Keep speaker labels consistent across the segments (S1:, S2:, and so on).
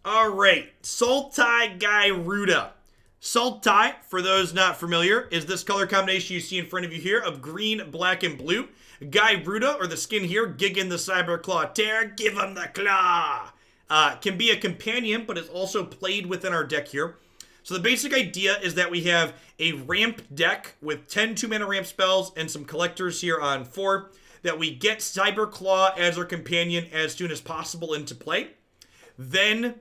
S1: Alright, Sultai Gyruda. Sultai, for those not familiar, is this color combination you see in front of you here of green, black, and blue. Gyruda, or the skin here, Gigan the Cyber Claw Tear, give him the claw! Can be a companion, but is also played within our deck here. So the basic idea is that we have a ramp deck with 10 2-mana ramp spells and some collectors here on 4, that we get Cyber Claw as our companion as soon as possible into play. Then,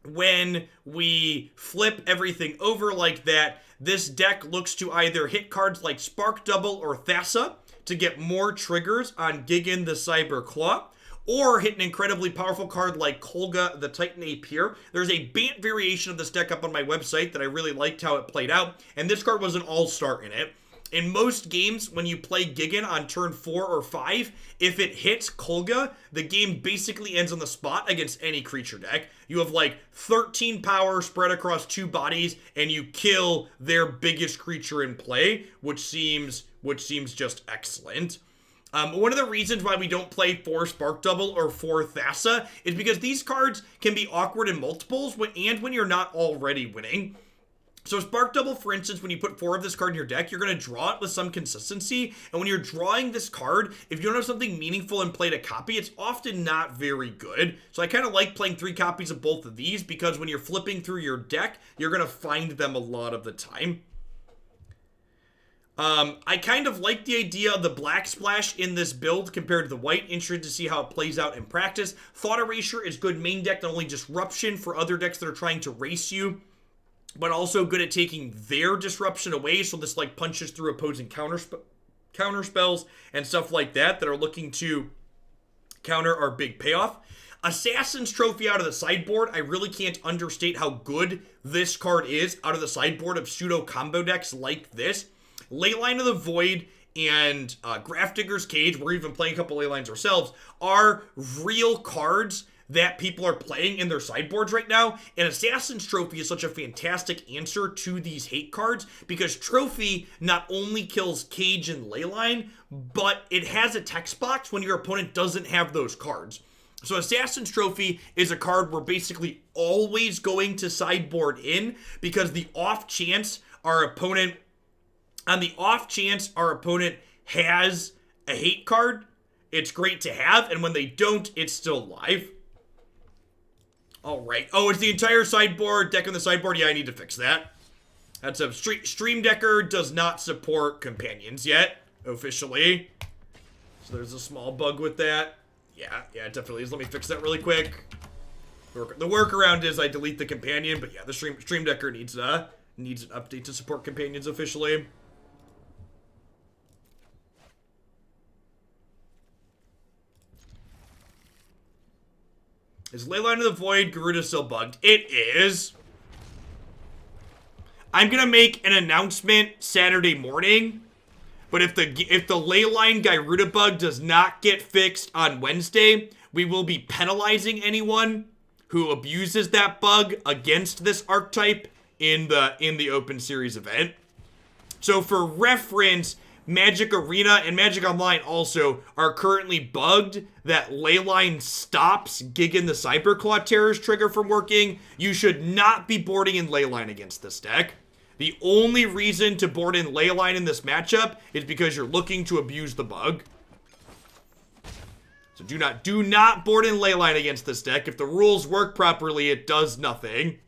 S1: when we flip everything over like that, this deck looks to either hit cards like Spark Double or Thassa to get more triggers on Gigan the Cyber Claw, or hit an incredibly powerful card like Kogla the Titan Ape here. There's a Bant variation of this deck up on my website that I really liked how it played out, and this card was an all-star in it. In most games, when you play Gigan on turn 4 or 5, if it hits Kogla, the game basically ends on the spot against any creature deck. You have like 13 power spread across 2 bodies, and you kill their biggest creature in play, which seems just excellent. One of the reasons why we don't play 4 Spark Double or 4 Thassa is because these cards can be awkward in multiples and when you're not already winning. So Spark Double, for instance, when you put 4 of this card in your deck, you're going to draw it with some consistency. And when you're drawing this card, if you don't have something meaningful in play to copy, it's often not very good. So I kind of like playing 3 copies of both of these because when you're flipping through your deck, you're going to find them a lot of the time. I kind of like the idea of the black splash in this build compared to the white. Interested to see how it plays out in practice. Thought Erasure is good main deck, not only Disruption for other decks that are trying to race you, but also good at taking their disruption away. So this like punches through opposing counter spells and stuff like that are looking to counter our big payoff. Assassin's Trophy out of the sideboard. I really can't understate how good this card is out of the sideboard of pseudo combo decks like this. Leyline of the Void and Grafdigger's Cage, we're even playing a couple Leylines ourselves, are real cards that people are playing in their sideboards right now. And Assassin's Trophy is such a fantastic answer to these hate cards because Trophy not only kills Cage and Leyline, but it has a text box when your opponent doesn't have those cards. So Assassin's Trophy is a card we're basically always going to sideboard in because the off chance our opponent has a hate card, it's great to have, and when they don't, it's still live. Alright. Oh, it's the entire sideboard, deck on the sideboard. Yeah, I need to fix that. That's a Stream Decker does not support companions yet, officially. So there's a small bug with that. Yeah, it definitely is. Let me fix that really quick. The workaround is I delete the companion, but yeah, the Stream Decker needs an update to support companions officially. Is Leyline of the Void Gyruda still bugged? It is. I'm gonna make an announcement Saturday morning, but if the Leyline Gyruda bug does not get fixed on Wednesday, we will be penalizing anyone who abuses that bug against this archetype in the Open Series event. So for reference, Magic Arena and Magic Online also are currently bugged that Leyline stops Gigan the Cyberclaw Terror's trigger from working. You should not be boarding in Leyline against this deck. The only reason to board in Leyline in this matchup is because you're looking to abuse the bug. So do not board in Leyline against this deck. If the rules work properly, it does nothing.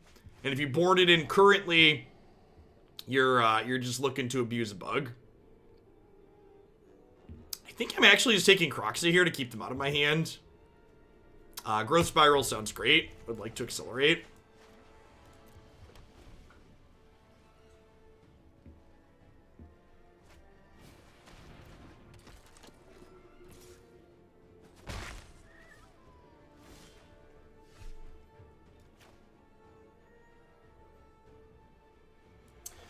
S1: And if you board it in currently, you're just looking to abuse a bug. I think I'm actually just taking Croxy here to keep them out of my hand. Growth Spiral sounds great. Would like to accelerate.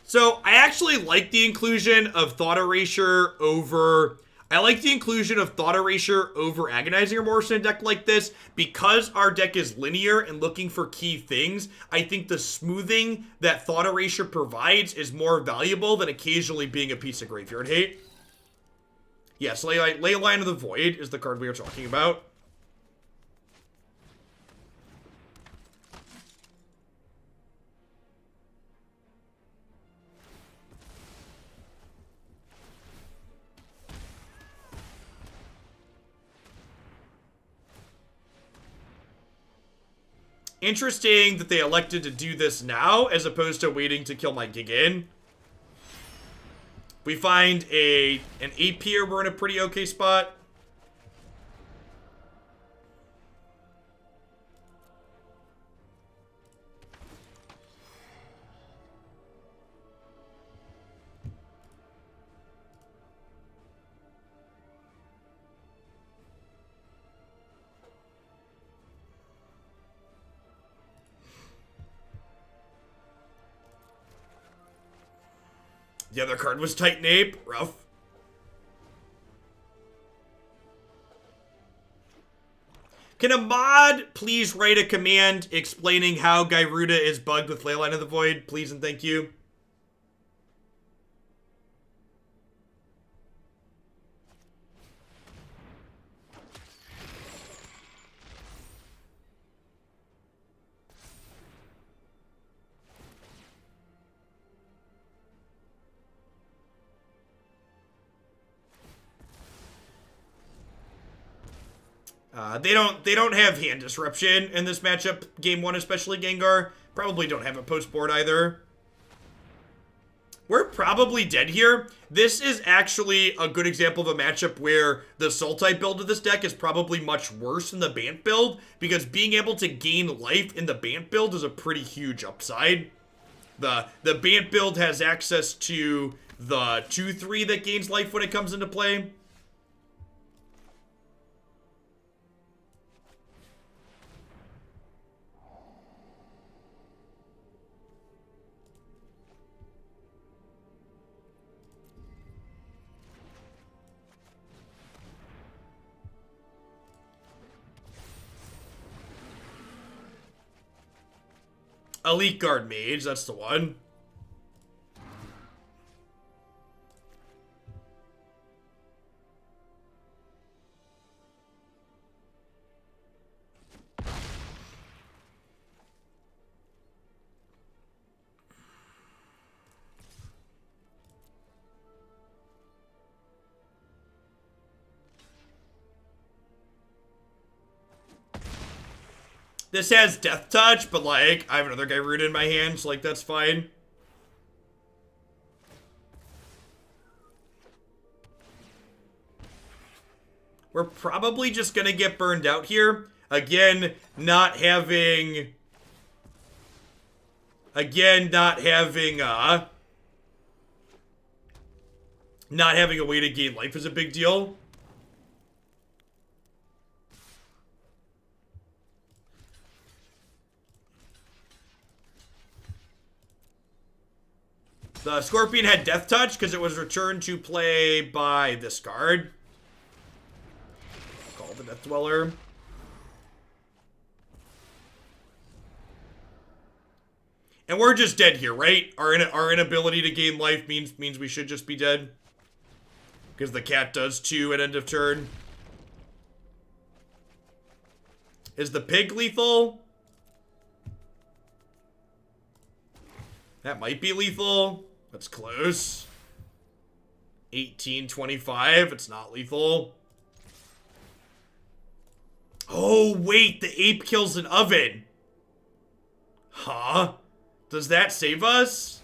S1: So I actually like the inclusion of Thought Erasure over Agonizing Remorse in a deck like this. Because our deck is linear and looking for key things, I think the smoothing that Thought Erasure provides is more valuable than occasionally being a piece of graveyard hate. Yes, Leyline of the Void is the card we are talking about. Interesting that they elected to do this now as opposed to waiting to kill my Gigan. We find an Ape here, we're in a pretty okay spot. The other card was Titan Ape. Rough. Can a mod please write a command explaining how Gyruda is bugged with Leyline of the Void? Please and thank you. They don't have hand disruption in this matchup, game 1 especially, Gengar. Probably don't have a post board either. We're probably dead here. This is actually a good example of a matchup where the Sultai build of this deck is probably much worse than the Bant build, because being able to gain life in the Bant build is a pretty huge upside. The Bant build has access to the 2-3 that gains life when it comes into play. Elite Guard Mage, that's the one. This has Death Touch, but, like, I have another Gyruda in my hand, so, like, that's fine. We're probably just gonna get burned out here. Again, not having... not having a way to gain life is a big deal. The Scorpion had Death Touch because it was returned to play by this card. Call the Death Dweller. And we're just dead here, right? Our inability to gain life means we should just be dead. Because the cat does 2 at end of turn. Is the pig lethal? That might be lethal. That's close. 1825. It's not lethal. Oh, wait. The ape kills an oven. Huh? Does that save us?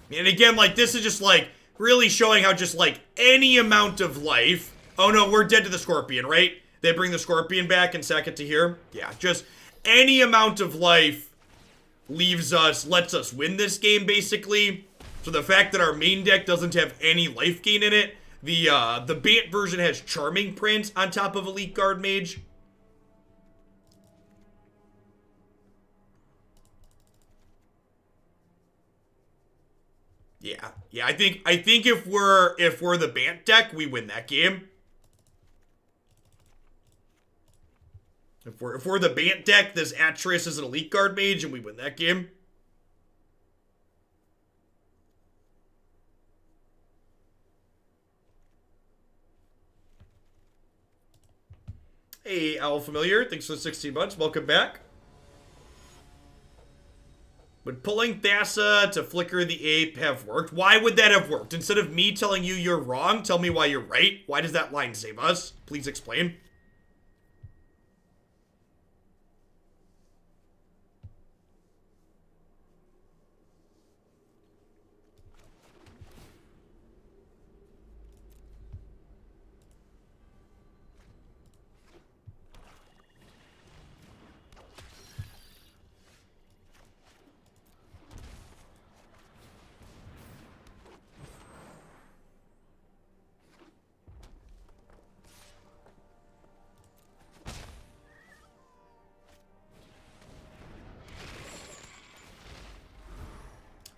S1: And again, like, this is just, like, really showing how just, like, any amount of life... Oh, no, we're dead to the Scorpion, right? They bring the Scorpion back and sack it to here? Yeah, just any amount of life lets us win this game, basically. So the fact that our main deck doesn't have any life gain in it, the Bant version has Charming Print on top of Elite Guard Mage. Yeah, I think if we're the Bant deck, we win that game. If we're the Bant deck, this Atris is an Elite Guard Mage, and we win that game. Hey, Owl Familiar, thanks for the 16 months. Welcome back. Would pulling Thassa to flicker the ape have worked? Why would that have worked? Instead of me telling you you're wrong, tell me why you're right. Why does that line save us? Please explain.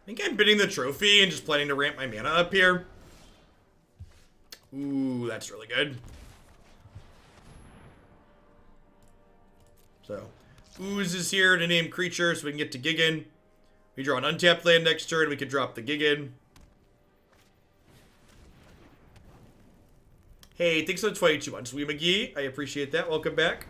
S1: I think I'm bidding the trophy and just planning to ramp my mana up here. Ooh, that's really good. So, Ooze is here to name creature so we can get to Gigan. We draw an untapped land next turn, we could drop the Gigan. Hey, thanks for the 22 months, Wee McGee. I appreciate that. Welcome back.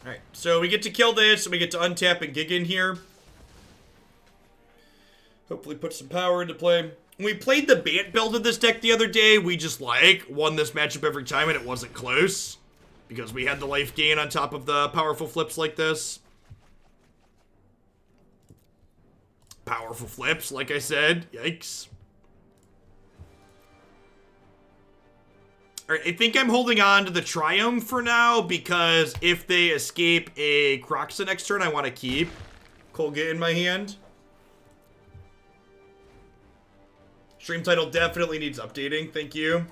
S1: Alright, so we get to kill this, and we get to untap and gig in here. Hopefully put some power into play. When we played the Bant build of this deck the other day, we just, like, won this matchup every time, and it wasn't close. Because we had the life gain on top of the powerful flips like this. Powerful flips, like I said. Yikes. Alright, I think I'm holding on to the Triome for now, because if they escape a Croxa next turn, I want to keep Kogla in my hand. Stream title definitely needs updating, thank you.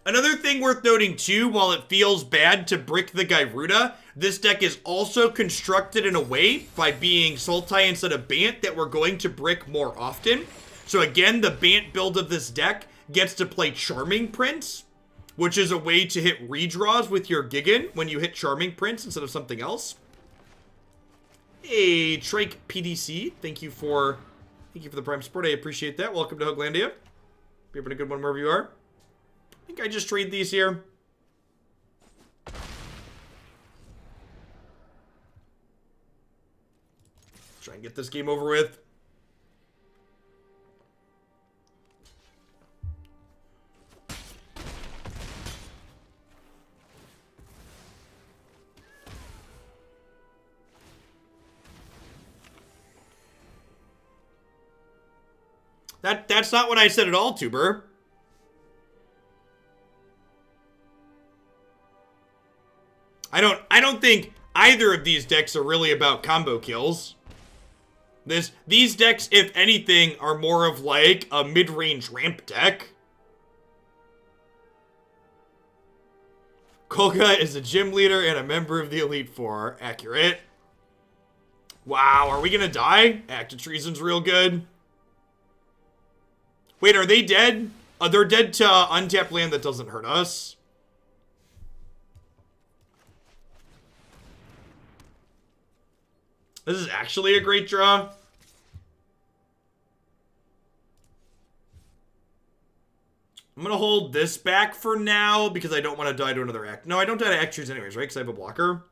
S1: Another thing worth noting too, while it feels bad to brick the Gyruda, this deck is also constructed in a way by being Sultai instead of Bant that we're going to brick more often. So again, the Bant build of this deck gets to play Charming Prince, which is a way to hit redraws with your Gigan when you hit Charming Prince instead of something else. Hey, Trake PDC, thank you for the Prime support. I appreciate that. Welcome to Huglandia. Be having a good one wherever you are. I think I just trade these here. Try and get this game over with. That's not what I said at all, Tuber. I don't think either of these decks are really about combo kills. These decks, if anything, are more of like a mid-range ramp deck. Kogla is a gym leader and a member of the Elite Four. Accurate. Wow, are we gonna die? Act of Treason's real good. Wait, are they dead? They're dead to untapped land that doesn't hurt us. This is actually a great draw. I'm going to hold this back for now because I don't want to die to another act. No, I don't die to act trees anyways, right? Because I have a blocker.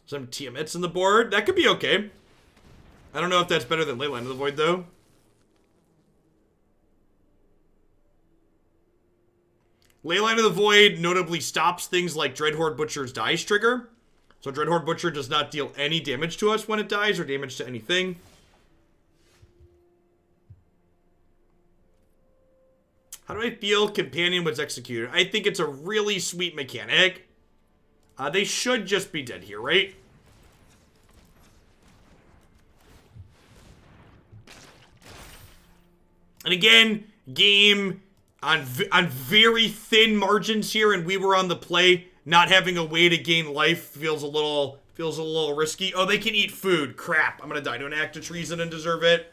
S1: Some Tiamets in the board. That could be okay. I don't know if that's better than Leyline of the Void, though. Leyline of the Void notably stops things like Dreadhorde Butcher's Dice trigger. So Dreadhorde Butcher does not deal any damage to us when it dies, or damage to anything. How do I feel Companion was executed? I think it's a really sweet mechanic. They should just be dead here, right? And again, game on very thin margins here, and we were on the play. Not having a way to gain life feels a little risky. Oh, they can eat food. Crap, I'm gonna die to an act of treason and deserve it.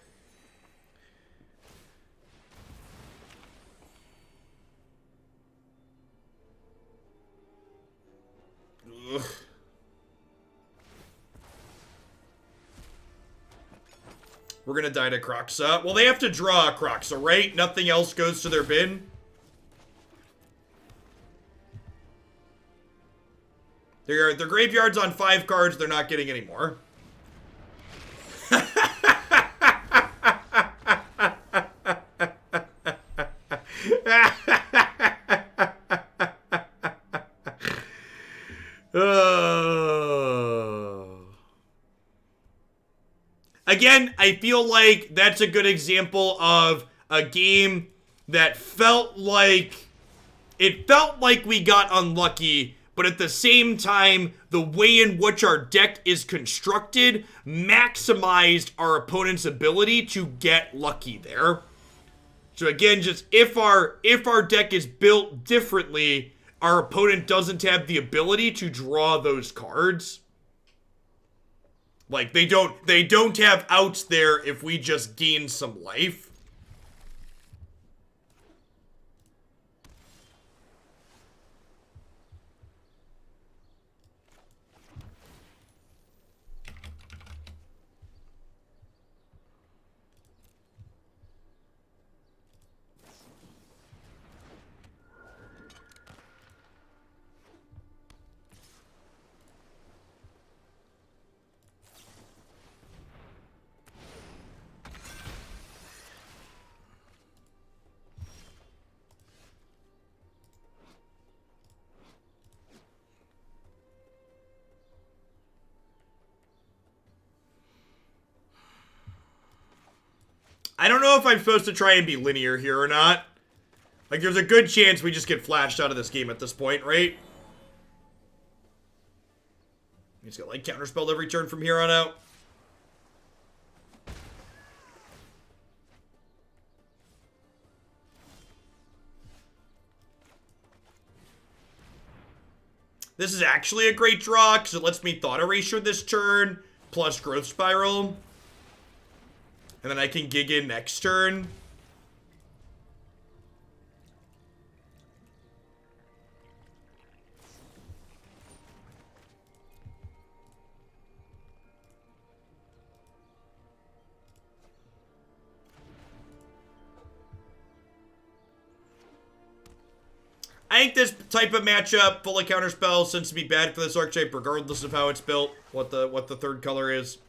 S1: Ugh. We're gonna die to Kroxa. Well, they have to draw a Kroxa, right? Nothing else goes to their bin. Their graveyard's on 5 cards. They're not getting any more. Again, I feel like that's a good example of a game that felt like we got unlucky, but at the same time, the way in which our deck is constructed maximized our opponent's ability to get lucky there. So again, just if our deck is built differently, our opponent doesn't have the ability to draw those cards. Like, they don't have outs there if we just gain some life. I don't know if I'm supposed to try and be linear here or not. Like, there's a good chance we just get flashed out of this game at this point, right? He's got, like, counterspelled every turn from here on out. This is actually a great draw, because it lets me Thought Erasure this turn, plus Growth Spiral. And then I can gig in next turn. I think this type of matchup, full of counterspells, tends to be bad for this archetype, regardless of how it's built, what the third color is.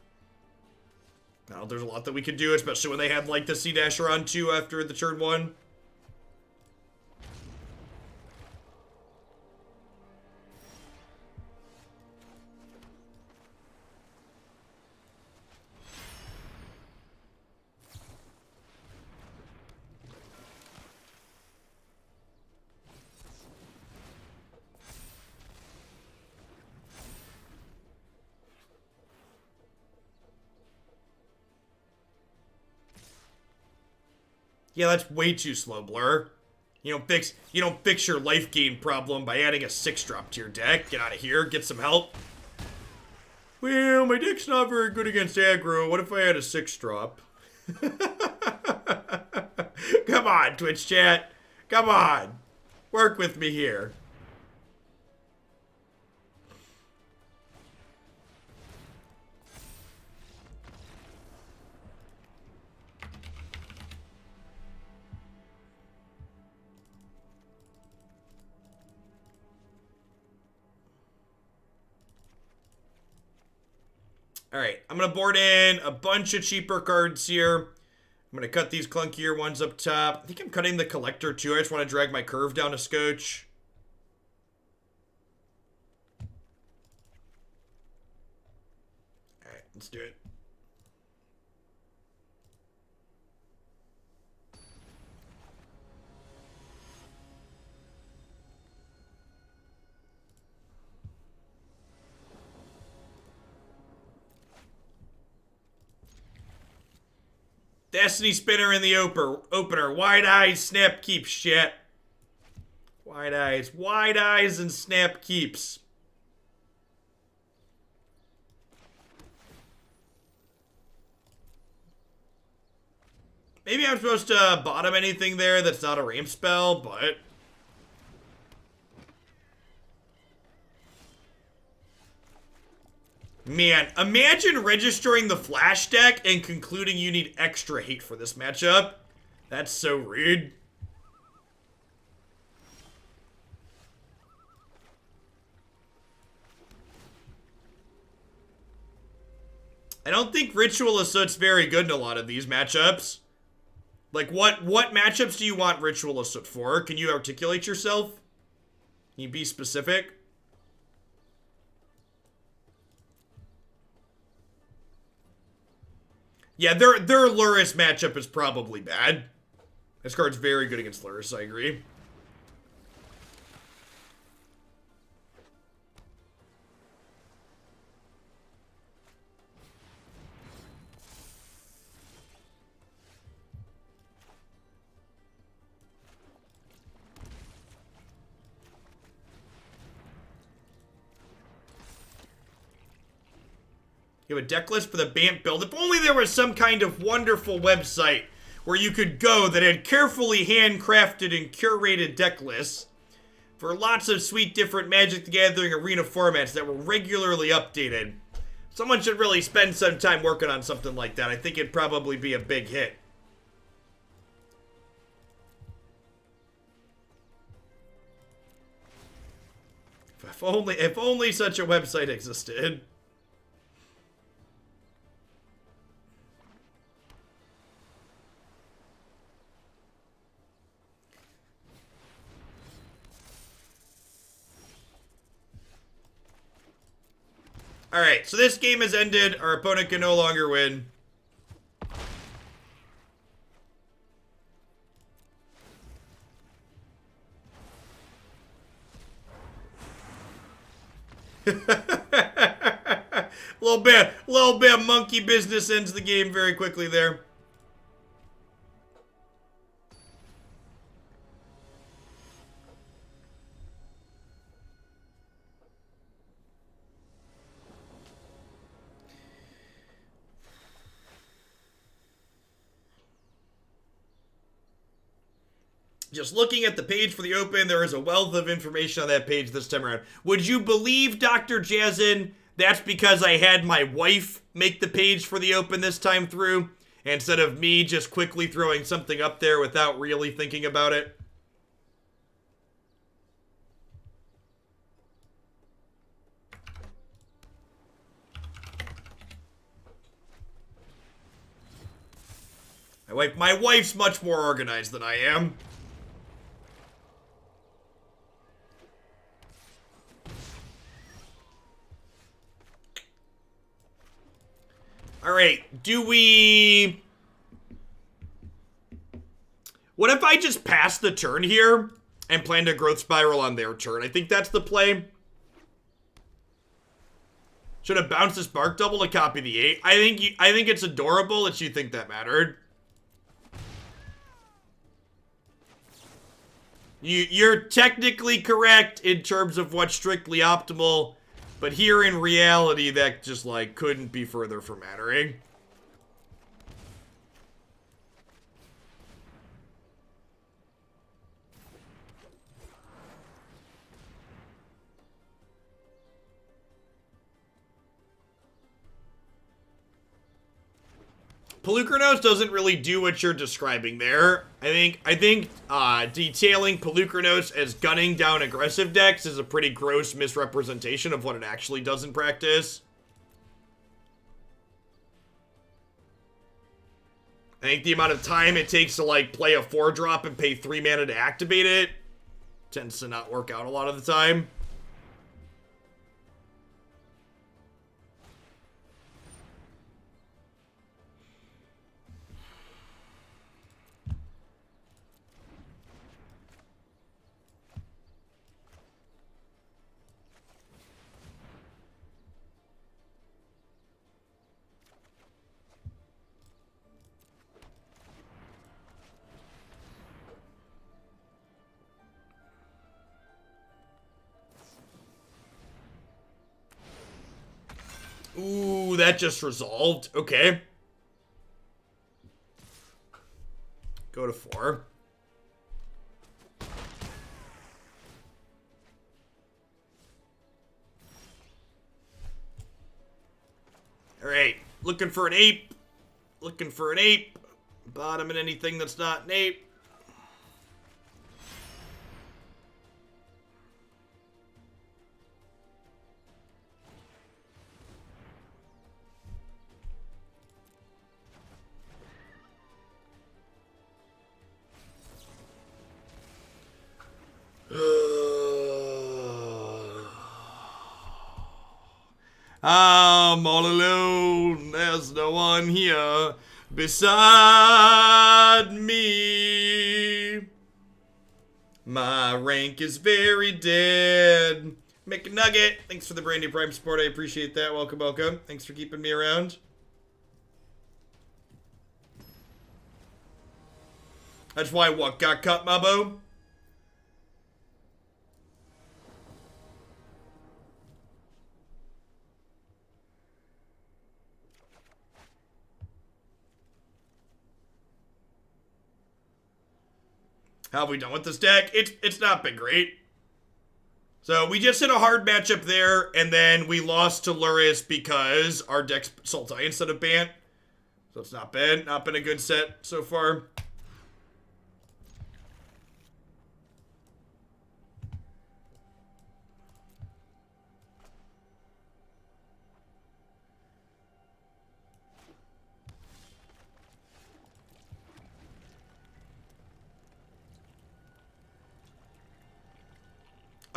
S1: Now, there's a lot that we could do, especially when they had, like, the Sea Dasher on 2 after the turn 1. Yeah, that's way too slow, Blur. You don't fix your life gain problem by adding a 6-drop to your deck. Get out of here, get some help. Well, my deck's not very good against aggro. What if I had a 6-drop? Come on, Twitch chat. Come on. Work with me here. Alright, I'm going to board in a bunch of cheaper cards here. I'm going to cut these clunkier ones up top. I think I'm cutting the collector too. I just want to drag my curve down a scotch. Alright, let's do it. Destiny Spinner in the opener. Wide eyes, snap keeps, shit. Wide eyes, and snap keeps. Maybe I'm supposed to bottom anything there that's not a ramp spell, but... Man, imagine registering the flash deck and concluding you need extra hate for this matchup. That's so rude. I don't think Ritual Assault's very good in a lot of these matchups. Like, what matchups do you want Ritual Assault for? Can you articulate yourself? Can you be specific? Yeah, their Luris matchup is probably bad. This card's very good against Luris, I agree. You have a deck list for the BAMP build. If only there was some kind of wonderful website where you could go that had carefully handcrafted and curated deck lists for lots of sweet different Magic the Gathering arena formats that were regularly updated. Someone should really spend some time working on something like that. I think it'd probably be a big hit. If only such a website existed. Alright, so this game has ended. Our opponent can no longer win. little bit of monkey business ends the game very quickly there. Just looking at the page for the open, there is a wealth of information on that page this time around. Would you believe, Dr. Jazzin, that's because I had my wife make the page for the open this time through, instead of me just quickly throwing something up there without really thinking about it? My wife's much more organized than I am. Alright, do we... What if I just pass the turn here and plan to growth spiral on their turn? I think that's the play. Should have bounced this Bark Double to copy the 8. I think it's adorable that you think that mattered. You're technically correct in terms of what's strictly optimal, but here in reality, that just, like, couldn't be further from mattering. Pelucranos doesn't really do what you're describing there. I think detailing Pelucranos as gunning down aggressive decks is a pretty gross misrepresentation of what it actually does in practice. I think the amount of time it takes to, like, play a 4-drop and pay 3 mana to activate it tends to not work out a lot of the time. Ooh, that just resolved. Okay. Go to 4. Alright. Looking for an ape. Looking for an ape. Bottom in anything that's not an ape. I'm all alone, there's no one here beside me. My rank is very dead. McNugget, thanks for the Brandy Prime support, I appreciate that. Welcome, welcome. Thanks for keeping me around. That's why what got cut, Mabo? How have we done with this deck? It's not been great. So we just hit a hard matchup there, and then we lost to Luris because our deck's Sultai instead of Bant. So it's not bad. Not been a good set so far.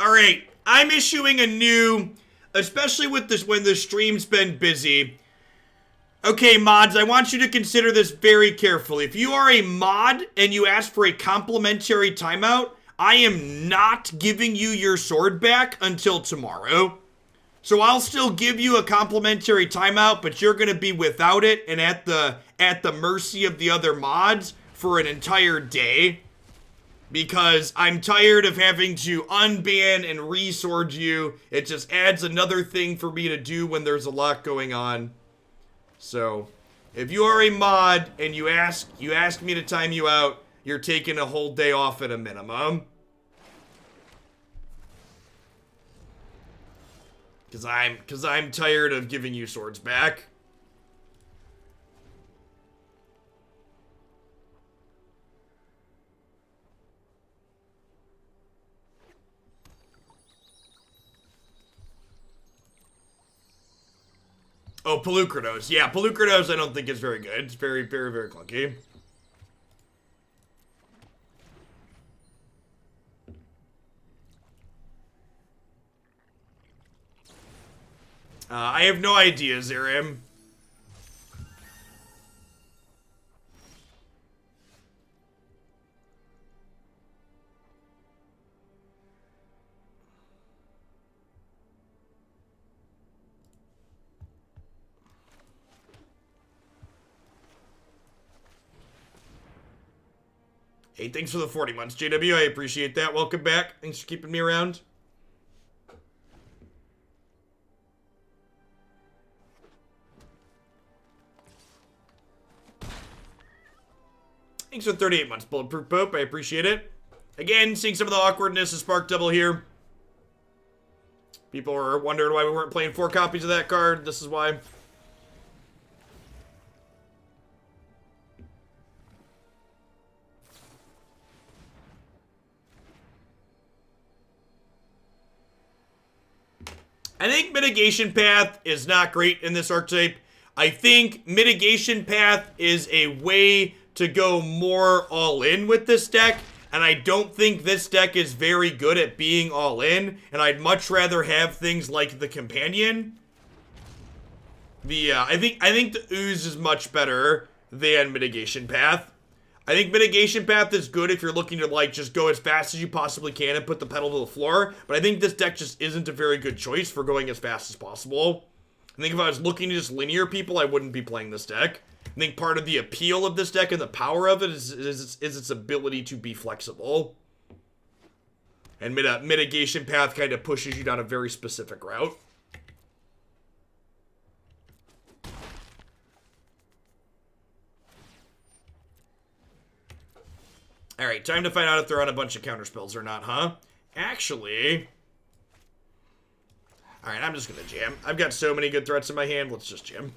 S1: All right, I'm issuing a new, especially with this when the stream's been busy. Okay, mods, I want you to consider this very carefully. If you are a mod and you ask for a complimentary timeout, I am not giving you your sword back until tomorrow. So I'll still give you a complimentary timeout, but you're going to be without it and at the mercy of the other mods for an entire day. Because I'm tired of having to unban and re-sword you. It just adds another thing for me to do when there's a lot going on. So, if you are a mod and you ask me to time you out, you're taking a whole day off at a minimum. Cause I'm tired of giving you swords back. Oh, Pelucrados. Yeah, Pelucrados I don't think is very good. It's very, very, very clunky. I have no idea, Zerim. Hey, thanks for the 40 months, JW. I appreciate that. Welcome back. Thanks for keeping me around. Thanks for 38 months, Bulletproof Pope. I appreciate it. Again, seeing some of the awkwardness of Spark Double here. People were wondering why we weren't playing 4 copies of that card. This is why. I think Mitigation Path is not great in this archetype. I think Mitigation Path is a way to go more all-in with this deck, and I don't think this deck is very good at being all-in, and I'd much rather have things like the Companion. I think the Ooze is much better than Mitigation Path. I think Mitigation Path is good if you're looking to, like, just go as fast as you possibly can and put the pedal to the floor, but I think this deck just isn't a very good choice for going as fast as possible. I think if I was looking to just linear people, I wouldn't be playing this deck. I think part of the appeal of this deck and the power of it is its ability to be flexible. And Mitigation Path kind of pushes you down a very specific route. Alright, time to find out if they're on a bunch of counterspells or not, huh? Actually... Alright, I'm just gonna jam. I've got so many good threats in my hand, let's just jam.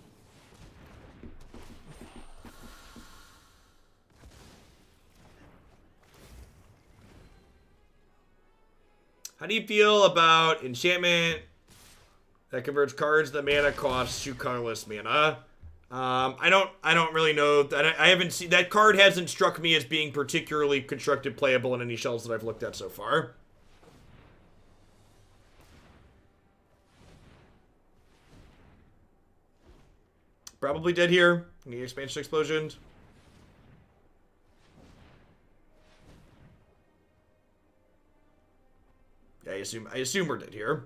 S1: How do you feel about enchantment that converts cards that mana costs to colorless mana? I don't really know that. I haven't seen that card. Hasn't struck me as being particularly constructed playable in any shells that I've looked at so far. Probably dead here. Need expansion explosions. Yeah, I assume we're dead here.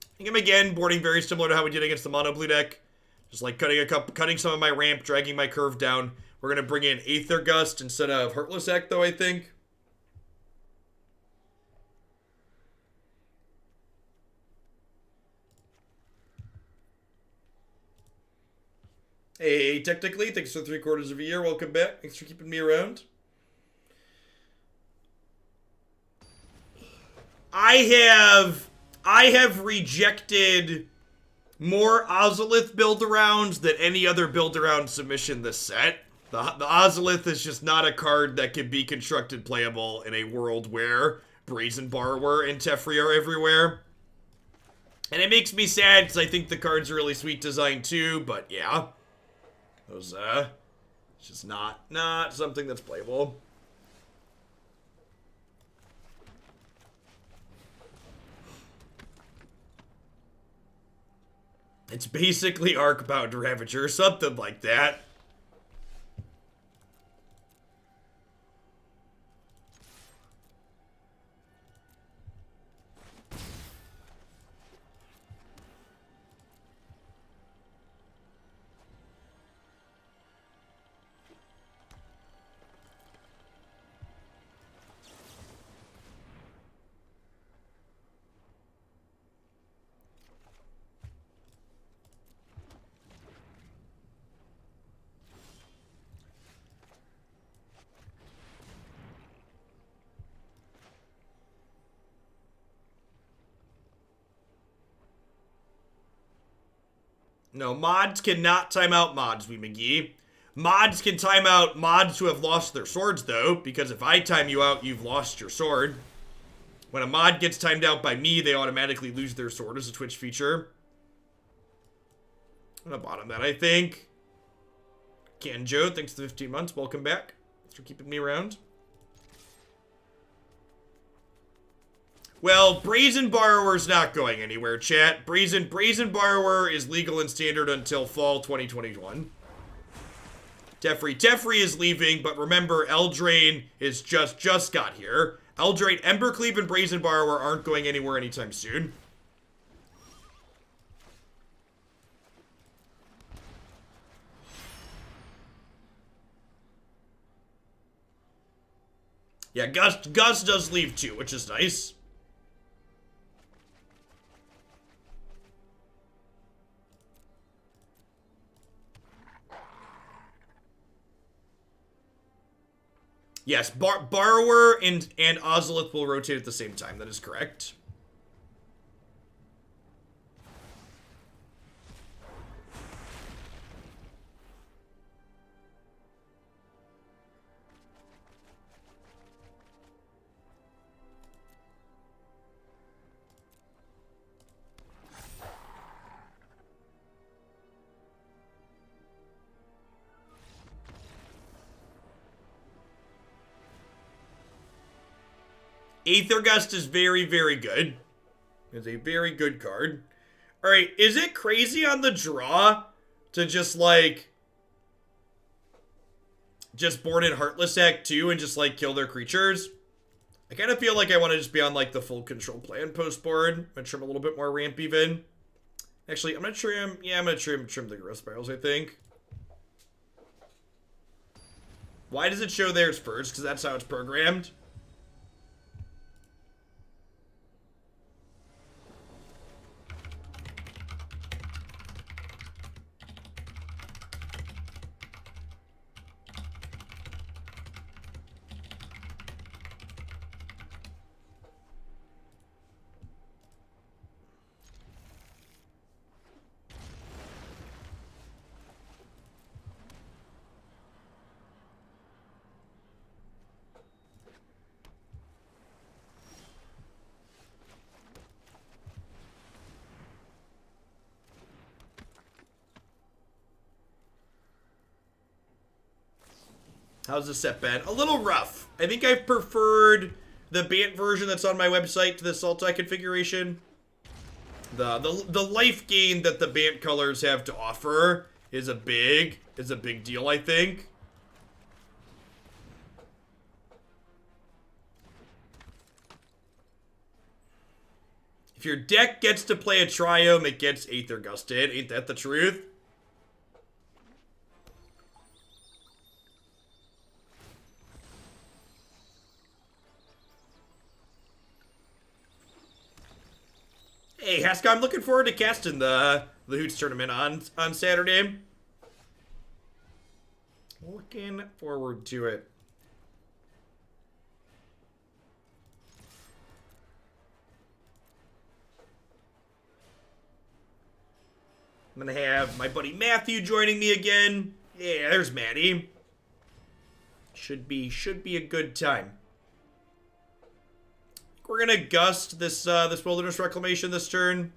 S1: I think I'm again boarding very similar to how we did against the mono blue deck. Just like cutting some of my ramp, dragging my curve down. We're going to bring in Aether Gust instead of Heartless Act, though, I think. Hey, technically, thanks for 3/4 of a year. Welcome back. Thanks for keeping me around. I have rejected more Ozolith build-arounds than any other build-around submission this set. The Ozolith is just not a card that can be constructed playable in a world where Brazen Borrower and Teferi are everywhere. And it makes me sad because I think the card's a really sweet design too, but yeah. Those, it's just not something that's playable. It's basically Arcbound Ravager, something like that. No, mods cannot time out mods, Wee McGee. Mods can time out mods who have lost their swords, though, because if I time you out, you've lost your sword. When a mod gets timed out by me, they automatically lose their sword as a Twitch feature. I'm gonna bottom that, I think. Ken Joe, thanks for the 15 months. Welcome back. Thanks for keeping me around. Well, Brazen Borrower's not going anywhere, chat. Brazen Borrower is legal and standard until fall 2021. Teferi is leaving, but remember, Eldraine is just got here. Eldraine, Embercleave, and Brazen Borrower aren't going anywhere anytime soon. Yeah, Gus does leave too, which is nice. Yes, Borrower and Ozolith will rotate at the same time. That is correct. Aether Gust is very, very good. It's a very good card. Alright, is it crazy on the draw to just, like, just board in Heartless Act 2 and just, like, kill their creatures? I kind of feel like I want to just be on, like, the full control plan post board. I'm going to trim a little bit more ramp even. Actually, I'm going to trim, yeah, I'm going to trim the growth spirals, I think. Why does it show theirs first? Because that's how it's programmed. How's the set been? A little rough. I think I've preferred the Bant version that's on my website to the Sultai configuration. The life gain that the Bant colors have to offer is a big deal, I think. If your deck gets to play a Triome, it gets Aether Gusted. Ain't that the truth? Hey, Haska, I'm looking forward to casting the Hoots tournament on Saturday. Looking forward to it. I'm gonna have my buddy Matthew joining me again. Yeah, there's Maddie. Should be a good time. We're gonna gust this Wilderness Reclamation this turn.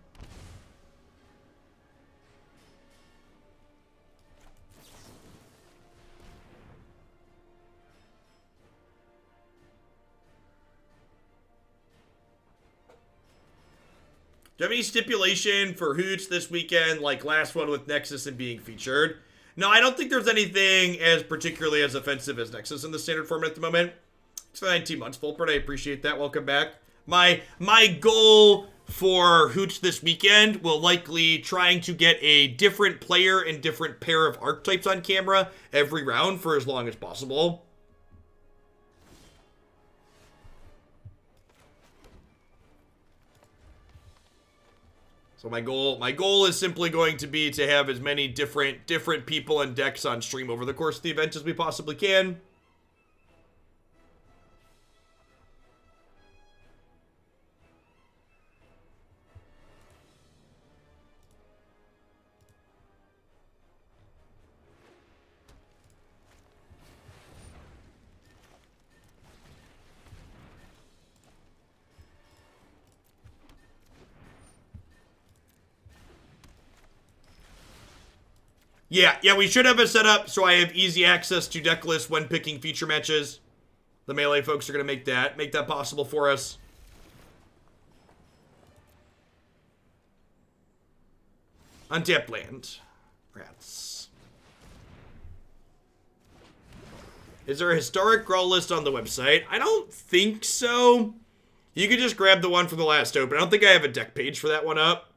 S1: Do you have any stipulation for Hoots this weekend, like last one with Nexus and being featured? No, I don't think there's anything as particularly as offensive as Nexus in the standard format at the moment. It's 19 months, Fulpert. I appreciate that. Welcome back. My goal for Hoots this weekend will likely trying to get a different player and different pair of archetypes on camera every round for as long as possible. So my goal is simply going to be to have as many different people and decks on stream over the course of the event as we possibly can. Yeah, we should have it set up so I have easy access to deck lists when picking feature matches. The Melee folks are going to make that possible for us. Untapped land. Rats. Is there a historic Grawl list on the website? I don't think so. You could just grab the one from the last open. I don't think I have a deck page for that one up.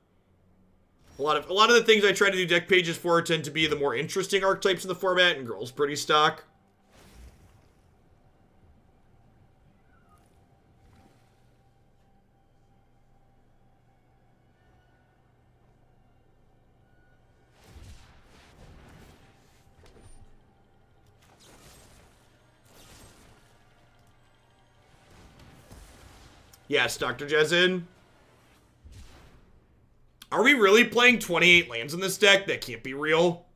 S1: A lot of the things I try to do deck pages for tend to be the more interesting archetypes in the format, and Growl's pretty stock. Yes, Dr. Jezin. Are we really playing 28 lands in this deck? That can't be real.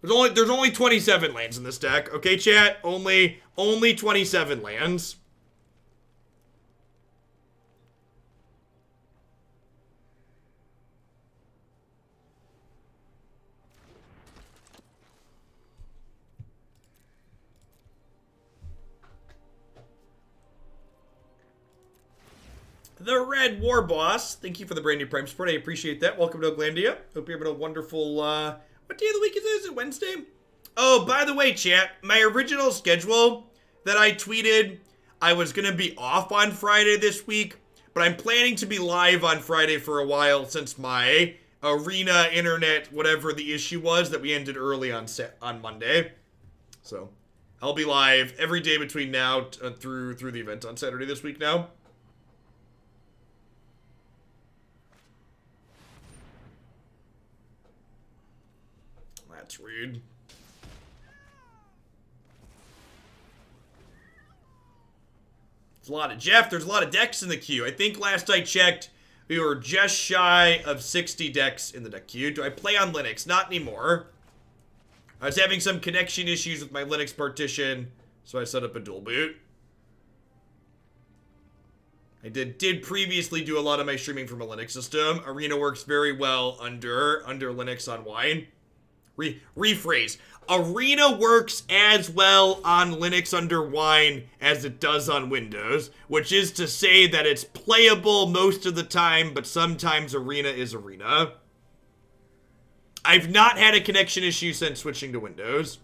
S1: There's only 27 lands in this deck. Okay, chat? Only 27 lands. The Red War Boss, thank you for the brand new Prime support. I appreciate that. Welcome to Glandia. Hope you're having a wonderful, what day of the week is it? Is it Wednesday? Oh, by the way, chat, my original schedule that I tweeted, I was going to be off on Friday this week, but I'm planning to be live on Friday for a while since my arena internet, whatever the issue was, that we ended early on Monday. So, I'll be live every day between now through the event on Saturday this week now. That's weird. There's a lot of Jeff. There's a lot of decks in the queue. I think last I checked, we were just shy of 60 decks in the deck queue. Do I play on Linux? Not anymore. I was having some connection issues with my Linux partition, so I set up a dual boot. I did previously do a lot of my streaming from a Linux system. Arena works very well under Linux on Wine. Rephrase. Arena works as well on Linux under Wine as it does on Windows, which is to say that it's playable most of the time, but sometimes Arena is Arena. I've not had a connection issue since switching to Windows.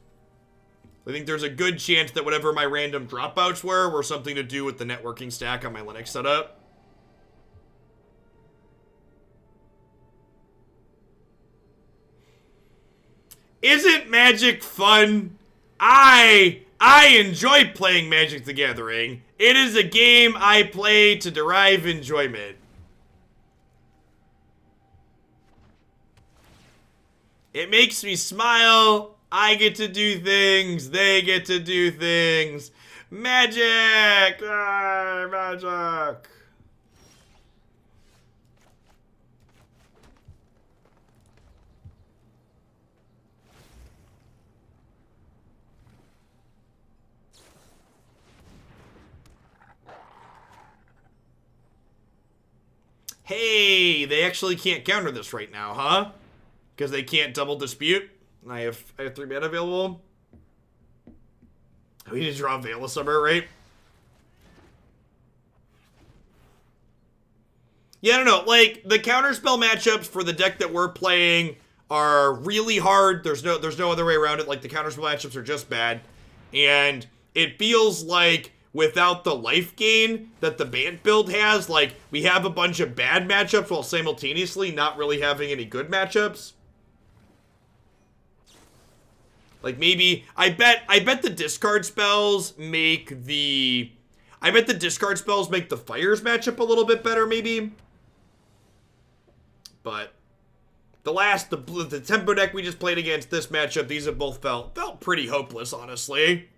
S1: I think there's a good chance that whatever my random dropouts were something to do with the networking stack on my Linux setup. Isn't Magic fun? I enjoy playing Magic the Gathering. It is a game I play to derive enjoyment. It makes me smile. I get to do things. They get to do things. Magic! Ah, magic! Hey, they actually can't counter this right now, huh? Because they can't double dispute. I have 3 mana available. We need to draw Veil of Summer, right? Yeah, I don't know. Like, the counterspell matchups for the deck that we're playing are really hard. There's no other way around it. Like, the counterspell matchups are just bad. And it feels like without the life gain that the Bant build has, like, we have a bunch of bad matchups while simultaneously not really having any good matchups. Like, maybe, I bet the discard spells make the Fires matchup a little bit better, maybe. But the tempo deck we just played against this matchup, these have both felt pretty hopeless, honestly.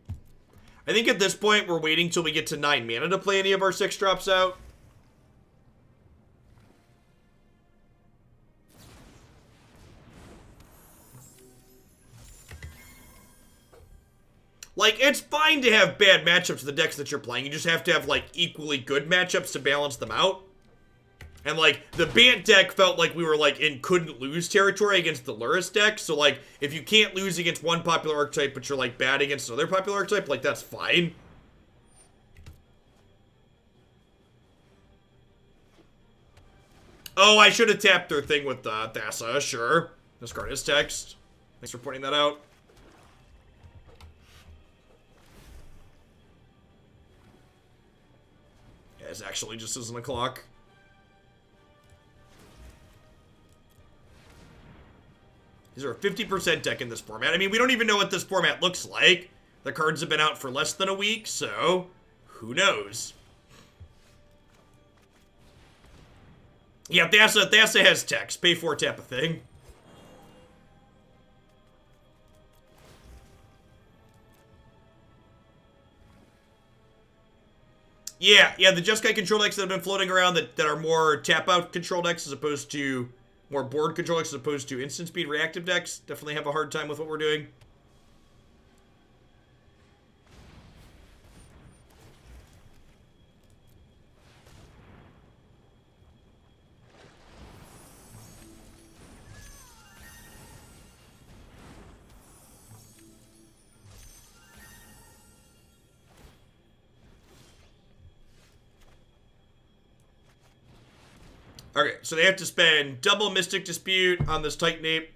S1: I think at this point, we're waiting till we get to 9 mana to play any of our 6 drops out. Like, it's fine to have bad matchups to the decks that you're playing. You just have to have, like, equally good matchups to balance them out. And, like, the Bant deck felt like we were, like, in couldn't-lose territory against the Luris deck. So, like, if you can't lose against one popular archetype, but you're, like, bad against another popular archetype, like, that's fine. Oh, I should have tapped their thing with Thassa, sure. Discard his text. Thanks for pointing that out. Yeah, it's actually just isn't a clock. Is there a 50% deck in this format? I mean, we don't even know what this format looks like. The cards have been out for less than a week, so who knows? Yeah, Thassa has text. Pay 4, tap a thing. Yeah, the Jeskai control decks that have been floating around that are more tap-out control decks as opposed to more board control decks as opposed to instant speed reactive decks definitely have a hard time with what we're doing. Okay, so they have to spend double Mystic Dispute on this Titan Ape.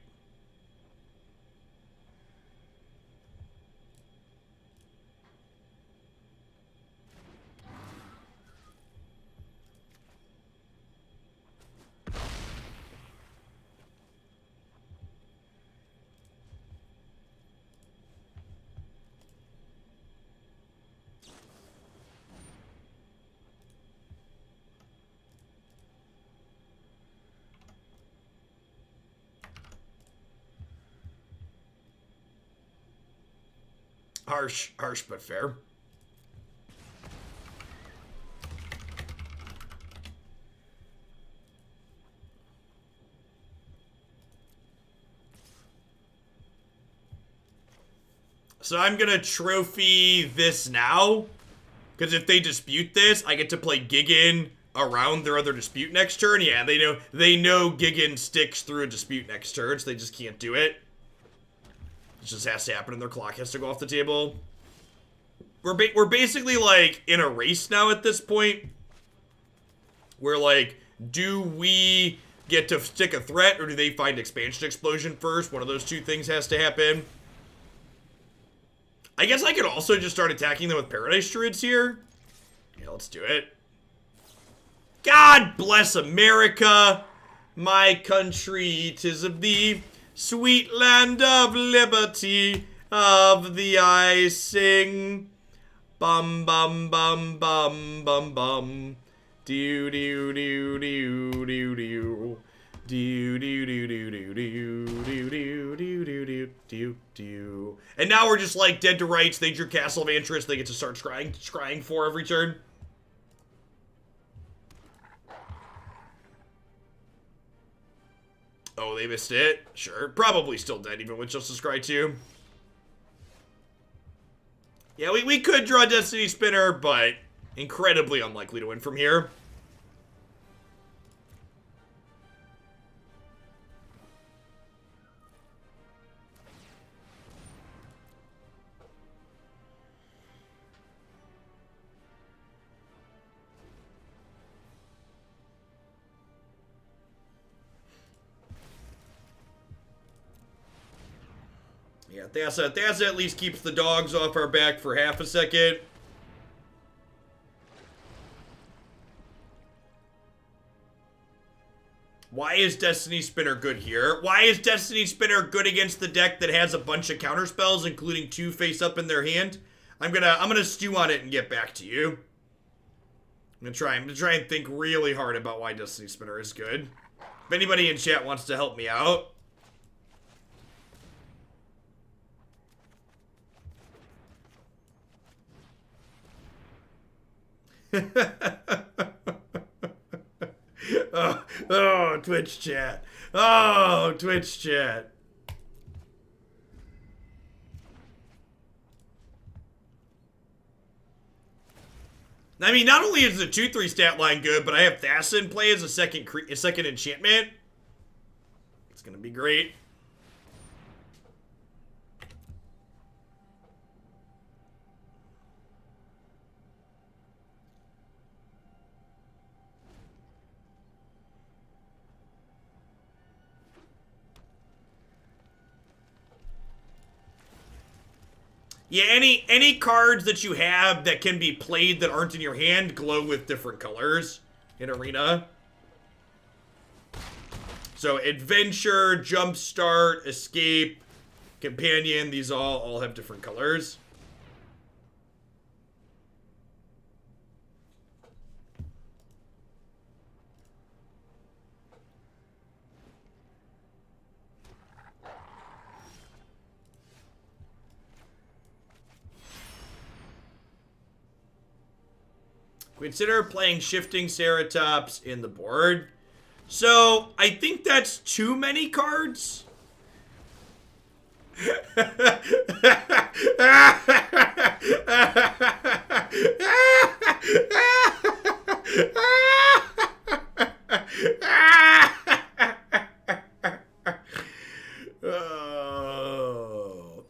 S1: Harsh, but fair. So I'm gonna trophy this now, because if they dispute this, I get to play Gigan around their other dispute next turn. Yeah, they know Gigan sticks through a dispute next turn, so they just can't do it. It just has to happen, and their clock has to go off the table. We're basically like in a race now at this point. We're like, do we get to stick a threat, or do they find Expansion Explosion first? One of those two things has to happen. I guess I could also just start attacking them with Paradise Druids here. Yeah, let's do it. God bless America, my country. 'Tis of thee, sweet land of liberty, of thee I sing. Bum bum bum bum bum bum. Do do do do do do. Do do do do do do do do do do do do. And now we're just like dead to rights. They drew Castle of Atris. They get to start scrying for every turn. Oh, they missed it. Sure, probably still dead even with Justice Scry 2. Yeah, we could draw Destiny Spinner, but incredibly unlikely to win from here. Yeah, Thassa at least keeps the dogs off our back for half a second. Why is Destiny Spinner good here? Why is Destiny Spinner good against the deck that has a bunch of counter spells, including 2 face up in their hand? I'm gonna stew on it and get back to you. I'm gonna try and think really hard about why Destiny Spinner is good. If anybody in chat wants to help me out. Oh, Twitch chat. Oh, Twitch chat. I mean, not only is the 2/3 stat line good, but I have Thassa in play as a second enchantment. It's gonna be great. Yeah, any cards that you have that can be played that aren't in your hand glow with different colors in Arena. So Adventure, Jumpstart, Escape, Companion, these all have different colors. Consider playing Shifting Ceratops in the board. So, I think that's too many cards.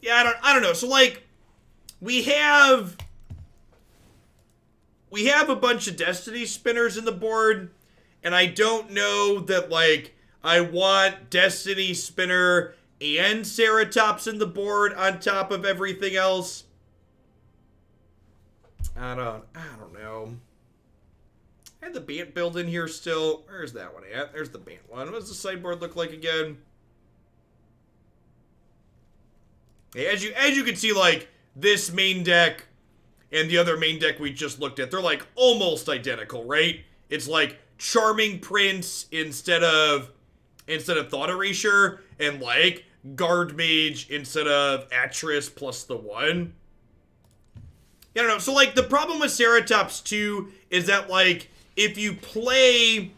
S1: Yeah, I don't know. So, like, we have a bunch of Destiny Spinners in the board, And I don't know that, like, I want Destiny Spinner and Ceratops in the board on top of everything else. I don't know. I had the Bant build in here still. Where's that one at? There's the Bant one. What does the sideboard look like again? Hey, as you can see, like, this main deck and the other main deck we just looked at, they're like almost identical, right? It's like Charming Prince instead of Thought Erasure, and like Guard Mage instead of Atris plus the 1. I don't know. So like the problem with Ceratops 2 is that like if you play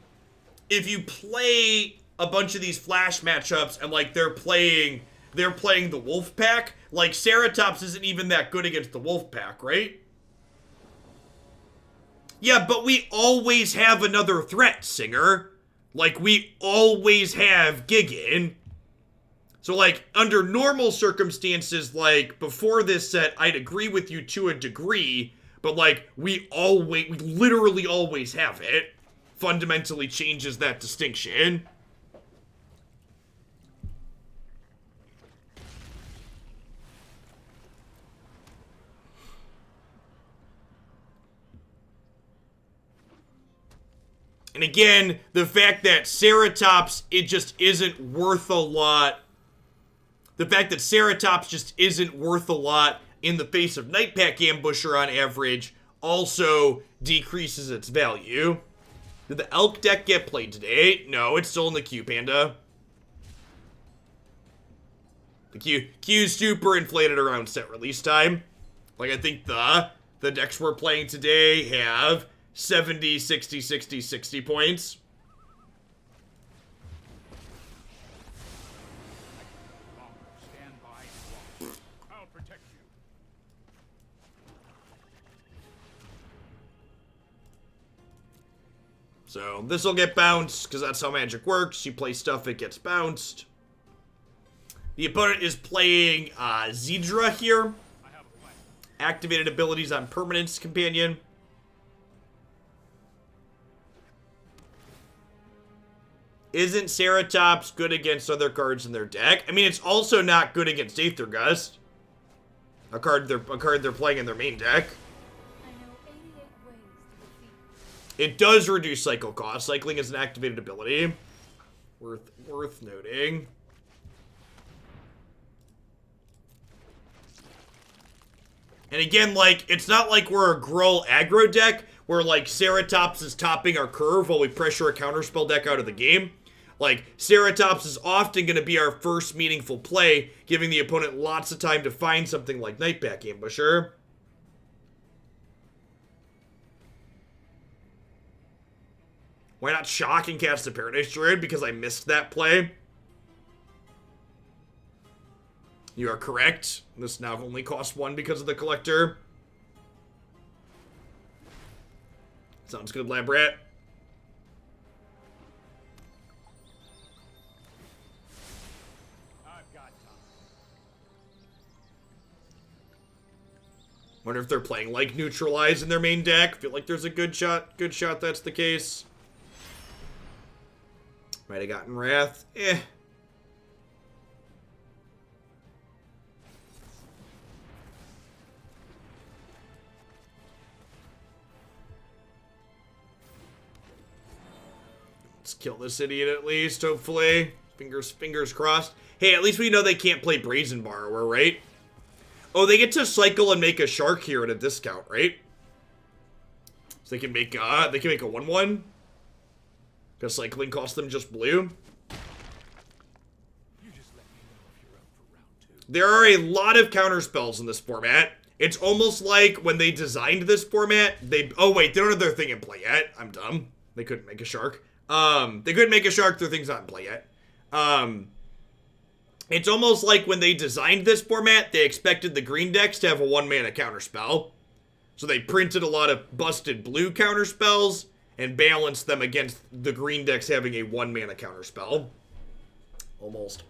S1: a bunch of these flash matchups and like they're playing the Wolf Pack, like Ceratops isn't even that good against the Wolf Pack, right? Yeah, but we always have another threat, Singer. Like, we always have Gigan. So, like, under normal circumstances, like, before this set, I'd agree with you to a degree, but, like, we literally always have it. Fundamentally changes that distinction. And again, the fact that Ceratops, it just isn't worth a lot. The fact that Ceratops just isn't worth a lot in the face of Night Pack Ambusher on average also decreases its value. Did the Elk deck get played today? No, it's still in the queue, Panda. The queue's super inflated around set release time. Like, I think the decks we're playing today have 70, 60, 60, 60 points.
S2: Stand by. I'll protect you.
S1: So this will get bounced because that's how Magic works. You play stuff, it gets bounced. The opponent is playing Zedra here. Activated abilities on Permanence Companion. Isn't Ceratops good against other cards in their deck? I mean, it's also not good against Aether Gust, a card they're playing in their main deck.
S3: I know 88 ways to defeat.
S1: It does reduce cycle cost. Cycling is an activated ability. Worth noting. And again, like, it's not like we're a Gruul aggro deck where, like, Ceratops is topping our curve while we pressure a counterspell deck out of the game. Like, Ceratops is often going to be our first meaningful play, giving the opponent lots of time to find something like Night Pack Ambusher. Why not shock and cast a Paradise Druid? Because I missed that play. You are correct. This now only costs 1 because of the collector. Sounds good, Lab Rat.
S2: I've got time.
S1: Wonder if they're playing like Neutralize in their main deck. Feel like there's a good shot that's the case. Might have gotten Wrath. Let's kill this idiot at least, hopefully. Fingers crossed. Hey, at least we know they can't play Brazen Borrower, right? Oh, they get to cycle and make a shark here at a discount, right? So they can make a 1/1. Because cycling costs them just blue.
S2: You just let me know if you're up for round 2.
S1: There are a lot of counterspells in this format. It's almost like when they designed this format, oh wait, they don't have their thing in play yet. I'm dumb. They couldn't make a shark. They couldn't make a shark, their thing's not in play yet. It's almost like when they designed this format, they expected the green decks to have a 1-mana counterspell. So they printed a lot of busted blue counterspells and balanced them against the green decks having a 1-mana counterspell. Almost.